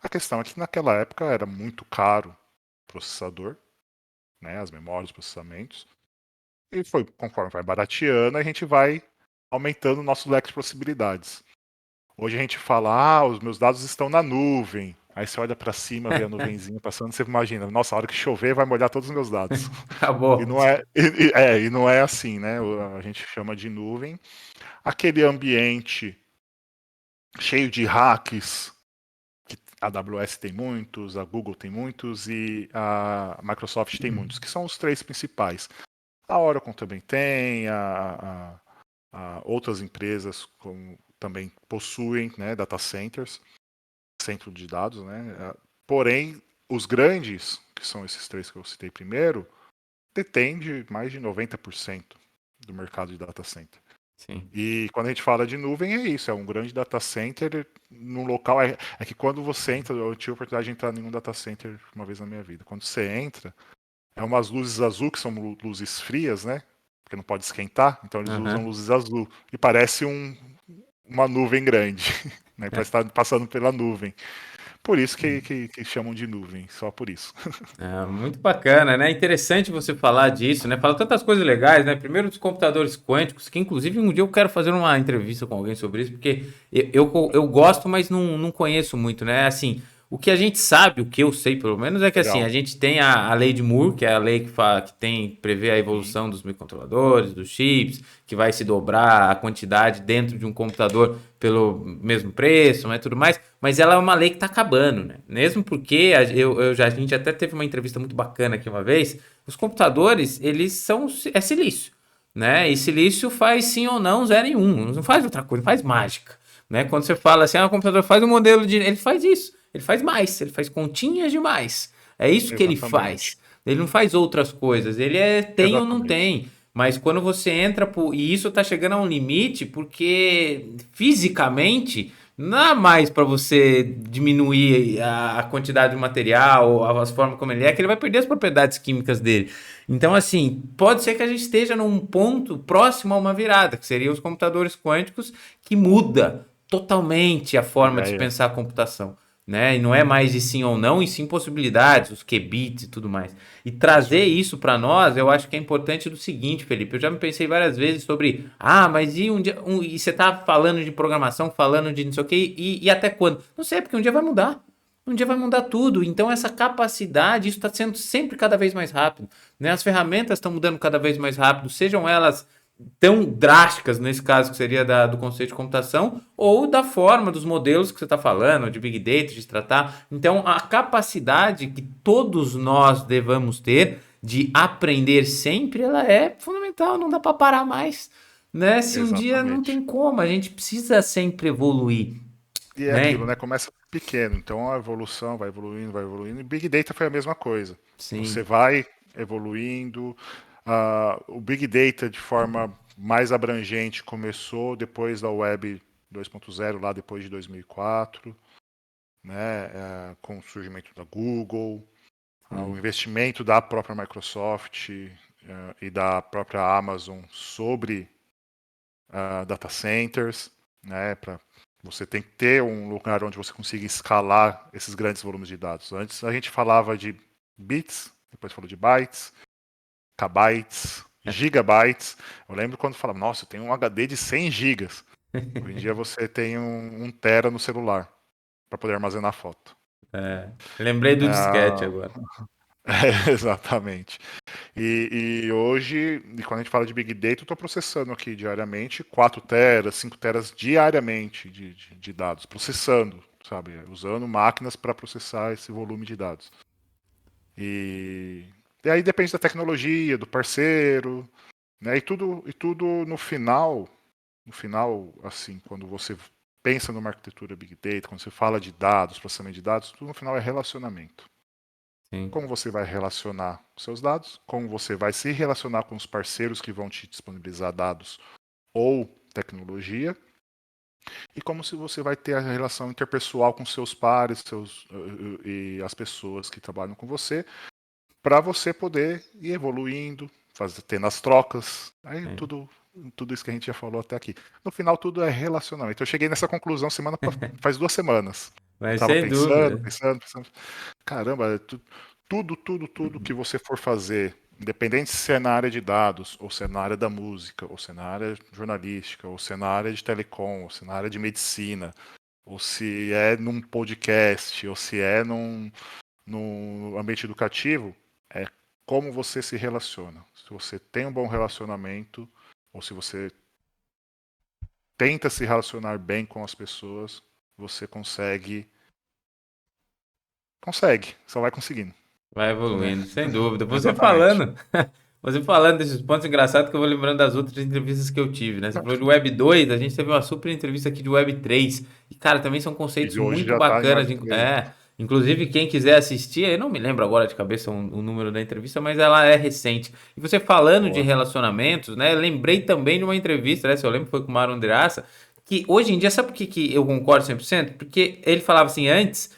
A questão é que naquela época era muito caro o processador, né? As memórias, os processamentos. E foi conforme vai barateando, a gente vai aumentando o nosso leque de possibilidades. Hoje a gente fala, os meus dados estão na nuvem. Aí você olha para cima, vê a nuvenzinha passando, você imagina, nossa, a hora que chover vai molhar todos os meus dados. E Acabou. não é, e não é assim, né? A gente chama de nuvem. Aquele ambiente cheio de hacks, que a AWS tem muitos, a Google tem muitos e a Microsoft tem muitos, que são os três principais. A Oracle também tem, outras empresas também possuem, né, data centers, centro de dados, né? Porém, os grandes, que são esses três que eu citei primeiro, detêm de mais de 90% do mercado de data center. Sim. E quando a gente fala de nuvem, é isso, é um grande data center num local. É que quando você entra, eu tive a oportunidade de entrar em um data center uma vez na minha vida. Quando você entra, é umas luzes azul, que são luzes frias, né? Porque não pode esquentar, então eles usam Aham. luzes azul. E parece uma nuvem grande, né? Parece estar passando pela nuvem. Por isso que chamam de nuvem, só por isso. É, muito bacana, né? Interessante você falar disso, né? Fala tantas coisas legais, né? Primeiro dos computadores quânticos, que inclusive um dia eu quero fazer uma entrevista com alguém sobre isso, porque eu gosto, mas não conheço muito, né? Assim, o que a gente sabe, o que eu sei pelo menos, é que assim, Legal. a gente tem a lei de Moore, que é a lei que prevê a Sim, evolução dos microcontroladores, dos chips, que vai se dobrar a quantidade dentro de um computador pelo mesmo preço, né, tudo mais, mas ela é uma lei que está acabando, né? Mesmo porque a gente até teve uma entrevista muito bacana aqui uma vez, os computadores, eles são é silício, né? E silício faz sim ou não, zero em um, não faz outra coisa, não faz mágica, né? Quando você fala assim, o computador faz um modelo de, ele faz isso, ele faz mais, ele faz continhas demais. É isso que ele exatamente. faz. Ele não faz outras coisas, ele é tem ou não Exatamente. tem. Mas quando você entra por. E isso tá chegando a um limite, porque fisicamente não dá mais para você diminuir a quantidade de material, ou as formas como ele é, que ele vai perder as propriedades químicas dele. Então, assim, pode ser que a gente esteja num ponto próximo a uma virada, que seria os computadores quânticos, que muda totalmente a forma de se Ideia. pensar a computação. Né? E não é mais de sim ou não, e sim possibilidades, os qubits e tudo mais. E Isso trazer aí. isso para nós, eu acho que é importante do seguinte, Felipe. Eu já me pensei várias vezes sobre, mas e um dia, e você tá falando de programação, falando de não sei o quê, e até quando? Não sei, porque um dia vai mudar. Um dia vai mudar tudo. Então, essa capacidade, isso está sendo sempre cada vez mais rápido. Né? As ferramentas estão mudando cada vez mais rápido, sejam elas tão drásticas, nesse caso, que seria do conceito de computação, ou da forma dos modelos que você está falando, de Big Data, de tratar. Então, a capacidade que todos nós devamos ter de aprender sempre, ela é fundamental, não dá para parar mais. Né? Se um dia não Exatamente. tem como, a gente precisa sempre evoluir. E é aquilo, Né? né? Começa pequeno, então a evolução vai evoluindo, vai evoluindo. E Big Data foi a mesma coisa. Você Sim. vai evoluindo. O Big Data, de forma mais abrangente, começou depois da Web 2.0, lá depois de 2004, né? Com o surgimento da Google, o Sim. investimento da própria Microsoft e da própria Amazon sobre data centers, né? Você tem que ter um lugar onde você consiga escalar esses grandes volumes de dados. Antes a gente falava de bits, depois falou de bytes, kbytes, gigabytes. Eu lembro quando falava, nossa, eu tenho um HD de 100 gigas. Hoje em dia você tem um tera no celular para poder armazenar foto. Lembrei do disquete Ah, agora. exatamente. E hoje, quando a gente fala de Big Data, eu estou processando aqui diariamente 4 teras, 5 teras diariamente de dados, processando, sabe? Usando máquinas para processar esse volume de dados. E, e aí depende da tecnologia, do parceiro, né? E tudo no final, assim, quando você pensa numa arquitetura Big Data, quando você fala de dados, processamento de dados, tudo no final é relacionamento. Sim. Como você vai relacionar os seus dados, como você vai se relacionar com os parceiros que vão te disponibilizar dados ou tecnologia, e como se você vai ter a relação interpessoal com seus pares, e as pessoas que trabalham com você, para você poder ir evoluindo, tendo as trocas, aí Sim. tudo isso que a gente já falou até aqui. No final, tudo é relacionamento. Eu cheguei nessa conclusão faz 2 semanas. Mas Tava sem pensando, dúvida. pensando, pensando. Caramba, tudo que você for fazer, independente se é na área de dados, ou se é na área da música, ou se é na área jornalística, ou se é na área de telecom, ou se é na área de medicina, ou se é num podcast, ou se é num ambiente educativo, é como você se relaciona. Se você tem um bom relacionamento, ou se você tenta se relacionar bem com as pessoas, você consegue. Consegue, só vai conseguindo. Vai Né? evoluindo, sem dúvida. Você Exatamente. falando, você falando desses pontos engraçados que eu vou lembrando das outras entrevistas que eu tive, né? Você falou de Web 2, a gente teve uma super entrevista aqui de Web 3. E, cara, também são conceitos E hoje muito já está em bacanas. Web3. Inclusive, quem quiser assistir, eu não me lembro agora de cabeça o número da entrevista, mas ela é recente. E você falando de Boa. relacionamentos, né? Lembrei também de uma entrevista, né? Se eu lembro, foi com o Mário Andreassa, que hoje em dia, sabe por que eu concordo 100%? Porque ele falava assim, antes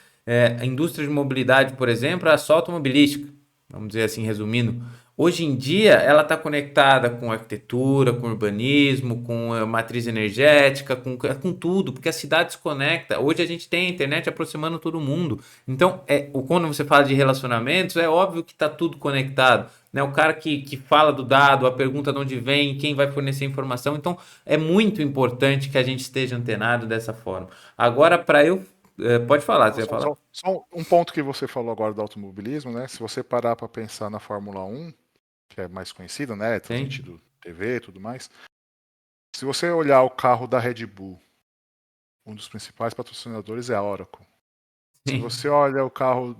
a indústria de mobilidade, por exemplo, é só automobilística, vamos dizer assim, resumindo. Hoje em dia, ela está conectada com arquitetura, com urbanismo, com matriz energética, com tudo, porque a cidade se conecta. Hoje a gente tem a internet aproximando todo mundo. Então, quando você fala de relacionamentos, é óbvio que está tudo conectado. Né? O cara que fala do dado, a pergunta de onde vem, quem vai fornecer informação. Então, é muito importante que a gente esteja antenado dessa forma. Agora, para eu pode falar, você ia falar? Só um ponto que você falou agora do automobilismo, né? Se você parar para pensar na Fórmula 1, que é mais conhecida, né? É Sim, transmitido TV e tudo mais. Se você olhar o carro da Red Bull, um dos principais patrocinadores é a Oracle. Se sim. você olha o carro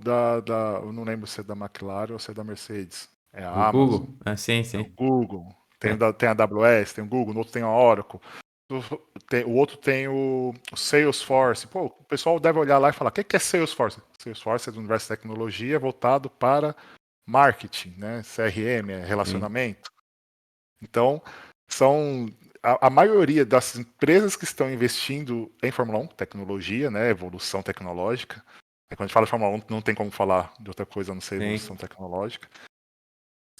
eu não lembro se é da McLaren ou se é da Mercedes, é a Do Amazon, Google? Ah, sim, é o sim. Google, É. tem a AWS, tem o Google, no outro tem a Oracle. O outro tem o Salesforce. Pô, o pessoal deve olhar lá e falar: o que é Salesforce? Salesforce é do universo de tecnologia voltado para marketing, né? CRM, é Sim. relacionamento. Então, são a maioria das empresas que estão investindo em Fórmula 1, tecnologia, né? Evolução tecnológica. Quando a gente fala de Fórmula 1, não tem como falar de outra coisa a não ser evolução Sim. tecnológica.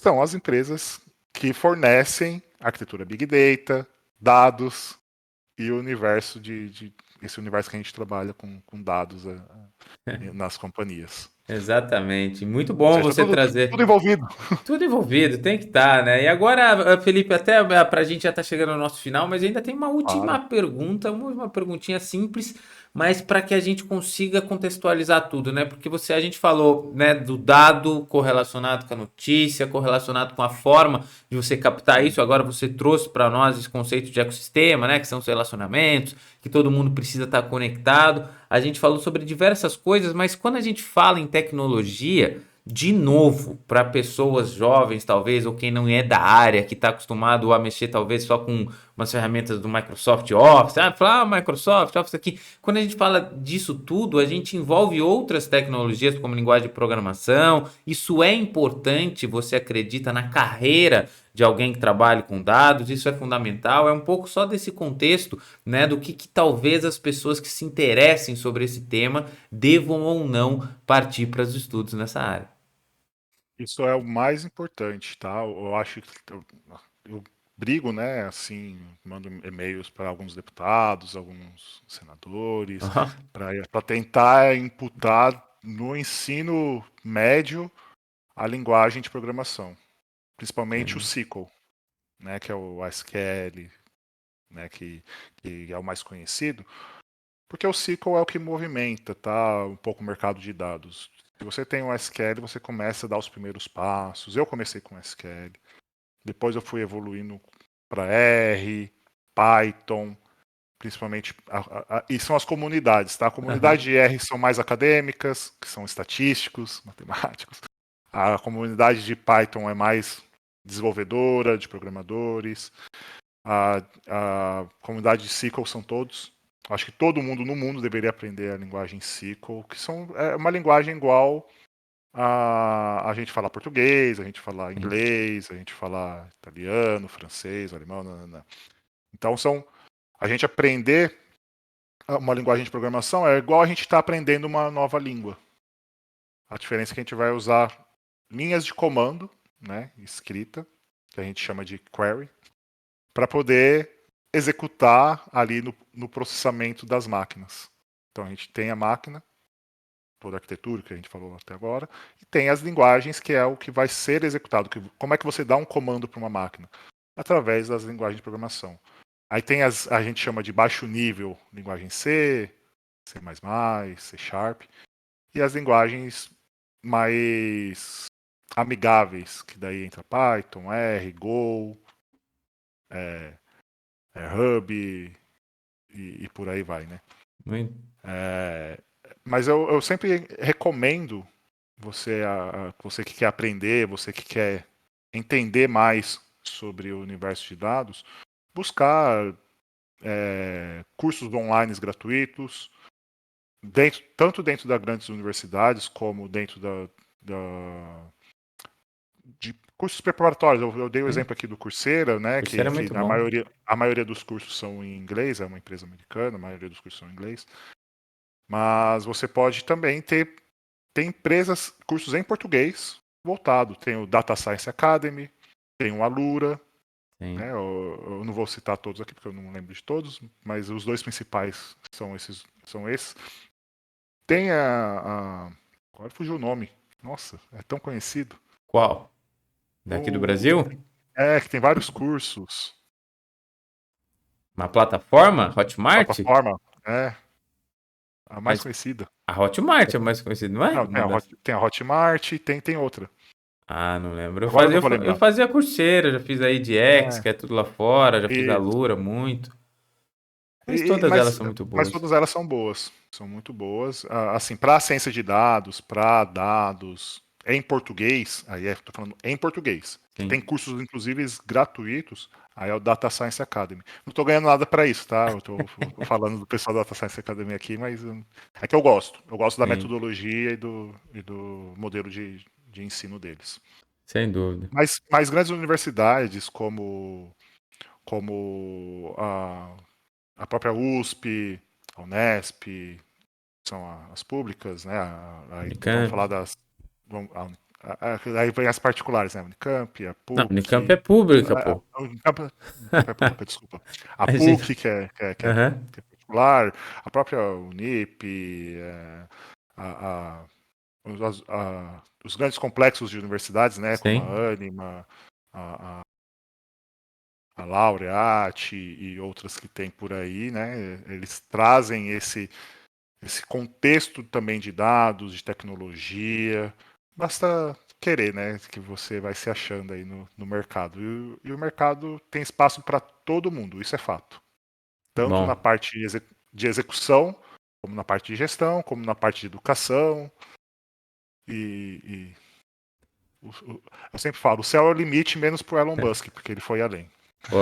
São as empresas que fornecem arquitetura Big Data, dados, e o universo esse universo que a gente trabalha com dados nas companhias. Exatamente. Muito Ou bom seja, você tudo trazer. envolvido. Tudo envolvido, tem que estar, né? E agora, Felipe, até para a gente já tá chegando ao nosso final, mas ainda tem uma última Claro. pergunta, uma perguntinha simples, mas para que a gente consiga contextualizar tudo, né? Porque a gente falou, né, do dado correlacionado com a notícia, correlacionado com a forma de você captar isso. Agora você trouxe para nós esse conceito de ecossistema, né? Que são os relacionamentos, que todo mundo precisa estar conectado. A gente falou sobre diversas coisas, mas quando a gente fala em tecnologia de novo, para pessoas jovens, talvez, ou quem não é da área, que está acostumado a mexer, talvez, só com umas ferramentas do Microsoft Office, falar Microsoft Office aqui. Quando a gente fala disso tudo, a gente envolve outras tecnologias, como linguagem de programação. Isso é importante, você acredita na carreira de alguém que trabalhe com dados, isso é fundamental. É um pouco só desse contexto, né, do que talvez as pessoas que se interessem sobre esse tema devam ou não partir para os estudos nessa área. Isso é o mais importante, tá? Eu acho que eu brigo, né? Assim, mando e-mails para alguns deputados, alguns senadores, Aham. para tentar imputar no ensino médio a linguagem de programação, principalmente o Sim. SQL, né? Que é o SQL, né? Que é o mais conhecido. Porque o SQL é o que movimenta, tá? Um pouco o mercado de dados. Se você tem um SQL, você começa a dar os primeiros passos. Eu comecei com SQL. Depois eu fui evoluindo para R, Python, principalmente. E são as comunidades, tá? A comunidade Aham. de R são mais acadêmicas, que são estatísticos, matemáticos. A comunidade de Python é mais desenvolvedora, de programadores. A comunidade de SQL são todos. Acho que todo mundo no mundo deveria aprender a linguagem SQL, que é uma linguagem igual a gente falar português, a gente falar Sim. inglês, a gente falar italiano, francês, alemão. Nanana. Então a gente aprender uma linguagem de programação é igual a gente está aprendendo uma nova língua. A diferença é que a gente vai usar linhas de comando, né, escrita, que a gente chama de query, para poder executar ali no processamento das máquinas. Então a gente tem a máquina, toda a arquitetura que a gente falou até agora, e tem as linguagens que é o que vai ser executado. Como é que você dá um comando para uma máquina? Através das linguagens de programação. Aí tem a gente chama de baixo nível, linguagem C, C++, C Sharp, e as linguagens mais amigáveis, que daí entra Python, R, Go, Hub e por aí vai, né? Muito. Mas eu sempre recomendo você que quer aprender, você que quer entender mais sobre o universo de dados, buscar cursos online gratuitos, tanto dentro das grandes universidades como dentro de cursos preparatórios. Eu dei o exemplo aqui do Coursera, né? Coursera é Que muito bom. a maioria dos cursos são em inglês, é uma empresa americana, a maioria dos cursos são em inglês. Mas você pode também ter empresas, cursos em português voltado. Tem o Data Science Academy, tem o Alura, Sim. né? Eu não vou citar todos aqui porque eu não lembro de todos, mas os dois principais são esses. Tem agora fugiu o nome. Nossa, é tão conhecido. Qual? Daqui do Brasil? Que tem vários cursos. Uma plataforma? Hotmart? Plataforma, a mais Mas conhecida. a Hotmart é mais conhecida, não é? Não, tem a Hotmart, tem outra. Ah, não lembro. Eu Agora eu fazia, não vou eu lembrar. fazia Coursera, já fiz a edX, É, que é tudo lá fora, já fiz a e, Lura muito. Mas e- todas elas mas, são muito mas boas. todas elas são boas. São muito boas. Assim, para ciência de dados, para dados em português, aí tô falando em português, que Sim, tem cursos, inclusive, gratuitos, aí é o Data Science Academy. Não tô ganhando nada para isso, tá? Eu tô falando do pessoal da Data Science Academy aqui, mas é que eu gosto. Eu gosto da sim, metodologia e do modelo de ensino deles. sem dúvida. Mas grandes universidades como a própria USP, a Unesp, são as públicas, né? Aí vamos Unicamp. falar aí vem as particulares, né? Unicamp, a Não, Unicamp é PUC, pública, pô. Unicamp é pública, desculpa. A Imagina. PUC, Aham, que é particular, a própria Unip, a, a- os grandes complexos de universidades, né? Como sim, a Anima, a, a Laureate e outras que tem por aí, né? Eles trazem esse contexto também de dados, de tecnologia. Basta querer, né? Que você vai se achando aí no mercado. E o mercado tem espaço para todo mundo, isso é fato. Tanto na bom. parte de execução, como na parte de gestão, como na parte de educação. E eu sempre falo, o céu é o limite, menos para o Elon Musk, porque ele foi além. Pô,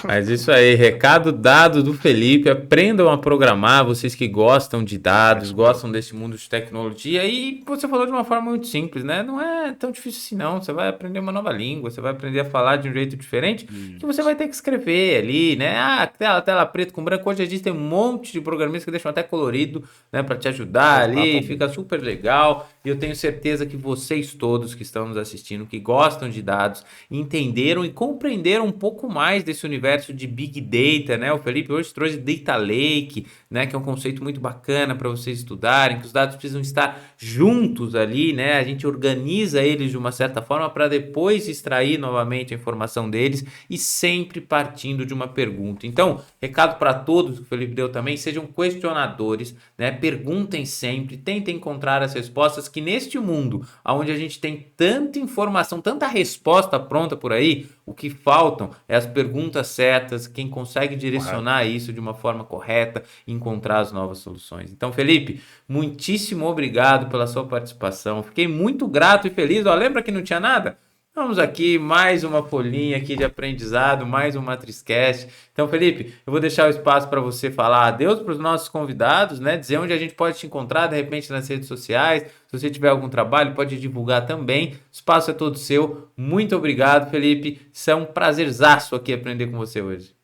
mas isso aí, recado dado do Felipe. Aprendam a programar, vocês que gostam de É dados, isso mesmo. gostam desse mundo de tecnologia. E você falou de uma forma muito simples, né? Não é tão difícil assim, não. Você vai aprender uma nova língua, você vai aprender a falar de um jeito diferente, que você Isso. vai ter que escrever ali, né? Ah, tela preta com branco. Hoje existem um monte de programas que deixam até colorido, né? Para te ajudar ali, fica Exatamente. super legal. E eu tenho certeza que vocês todos que estão nos assistindo, que gostam de dados, entenderam e compreenderam um pouco mais desse universo de Big Data, né? O Felipe hoje trouxe Data Lake, né? Que é um conceito muito bacana para vocês estudarem, que os dados precisam estar juntos ali, né? A gente organiza eles de uma certa forma para depois extrair novamente a informação deles e sempre partindo de uma pergunta. Então, recado para todos que o Felipe deu também, sejam questionadores, né? Perguntem sempre, tentem encontrar as respostas que neste mundo, onde a gente tem tanta informação, tanta resposta pronta por aí, o que faltam é as perguntas certas, quem consegue Correto. direcionar isso de uma forma correta e encontrar as novas soluções. Então, Felipe, muitíssimo obrigado pela sua participação. Fiquei muito grato e feliz. Ó, lembra que não tinha nada? Vamos aqui, mais uma folhinha aqui de aprendizado, mais um MatrizCast. Então, Felipe, eu vou deixar o espaço para você falar adeus para os nossos convidados, né? Dizer onde a gente pode te encontrar, de repente, nas redes sociais. Se você tiver algum trabalho, pode divulgar também. O espaço é todo seu. Muito obrigado, Felipe. Isso é um prazerzaço aqui aprender com você hoje.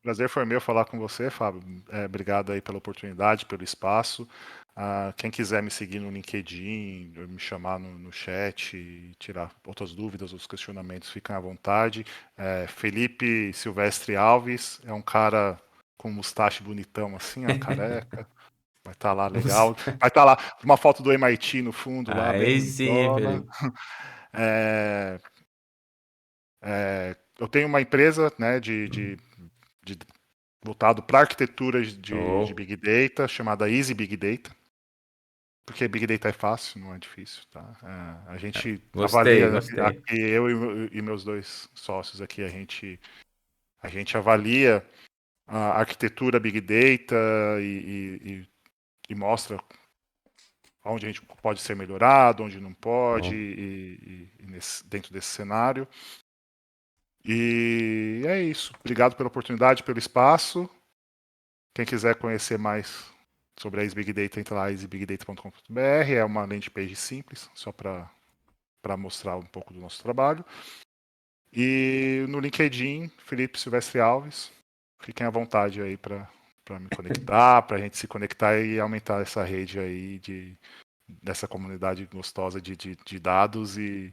Prazer foi meu falar com você, Fábio. Obrigado aí pela oportunidade, pelo espaço. Quem quiser me seguir no LinkedIn, me chamar no chat e tirar outras dúvidas, outros questionamentos, fiquem à vontade. Felipe Silvestre Alves é um cara com mustache bonitão assim, ó, careca. Vai estar lá legal. Vai estar lá uma foto do MIT no fundo, lá bem Aí sim, hein, bonitona. Felipe. É, eu tenho uma empresa, né, de voltado para arquiteturas Oh. de Big Data, chamada Easy Big Data. Porque Big Data é fácil, não é difícil, tá? A gente Gostei, avalia, gostei. aqui, eu e meus dois sócios aqui, a gente avalia a arquitetura Big Data e mostra onde a gente pode ser melhorado, onde não pode, dentro desse cenário. E é isso. Obrigado pela oportunidade, pelo espaço. Quem quiser conhecer mais sobre a Easy Big Data, entra lá easybigdata.com.br. É uma landing page simples, só para mostrar um pouco do nosso trabalho. E no LinkedIn, Felipe Silvestre Alves. Fiquem à vontade aí para me conectar, para a gente se conectar e aumentar essa rede aí dessa comunidade gostosa de dados e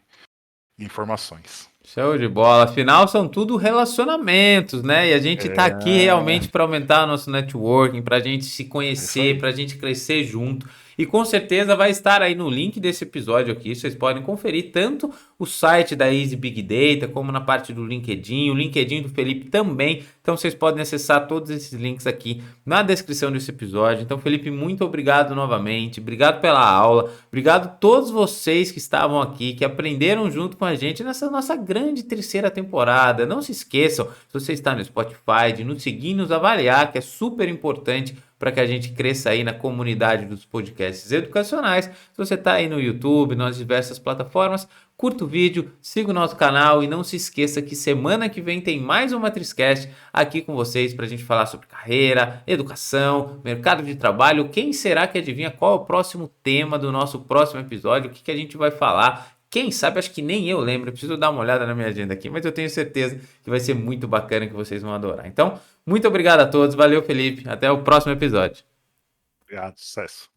informações. Show de bola. Afinal, são tudo relacionamentos, né? E a gente tá aqui realmente para aumentar nosso networking, para a gente se conhecer, para a gente crescer junto. E com certeza vai estar aí no link desse episódio aqui. Vocês podem conferir tanto o site da Easy Big Data, como na parte do LinkedIn, o LinkedIn do Felipe também. Então vocês podem acessar todos esses links aqui na descrição desse episódio. Então, Felipe, muito obrigado novamente. Obrigado pela aula. Obrigado a todos vocês que estavam aqui, que aprenderam junto com a gente nessa nossa grande terceira temporada. Não se esqueçam, se você está no Spotify, de nos seguir e nos avaliar, que é super importante para que a gente cresça aí na comunidade dos podcasts educacionais. Se você está aí no YouTube, nas diversas plataformas, curta o vídeo, siga o nosso canal e não se esqueça que semana que vem tem mais um MatrizCast aqui com vocês para a gente falar sobre carreira, educação, mercado de trabalho. Quem será que adivinha qual é o próximo tema do nosso próximo episódio? O que a gente vai falar? Quem sabe, acho que nem eu lembro, eu preciso dar uma olhada na minha agenda aqui, mas eu tenho certeza que vai ser muito bacana, que vocês vão adorar. Então, muito obrigado a todos, valeu Felipe, até o próximo episódio. Obrigado, sucesso.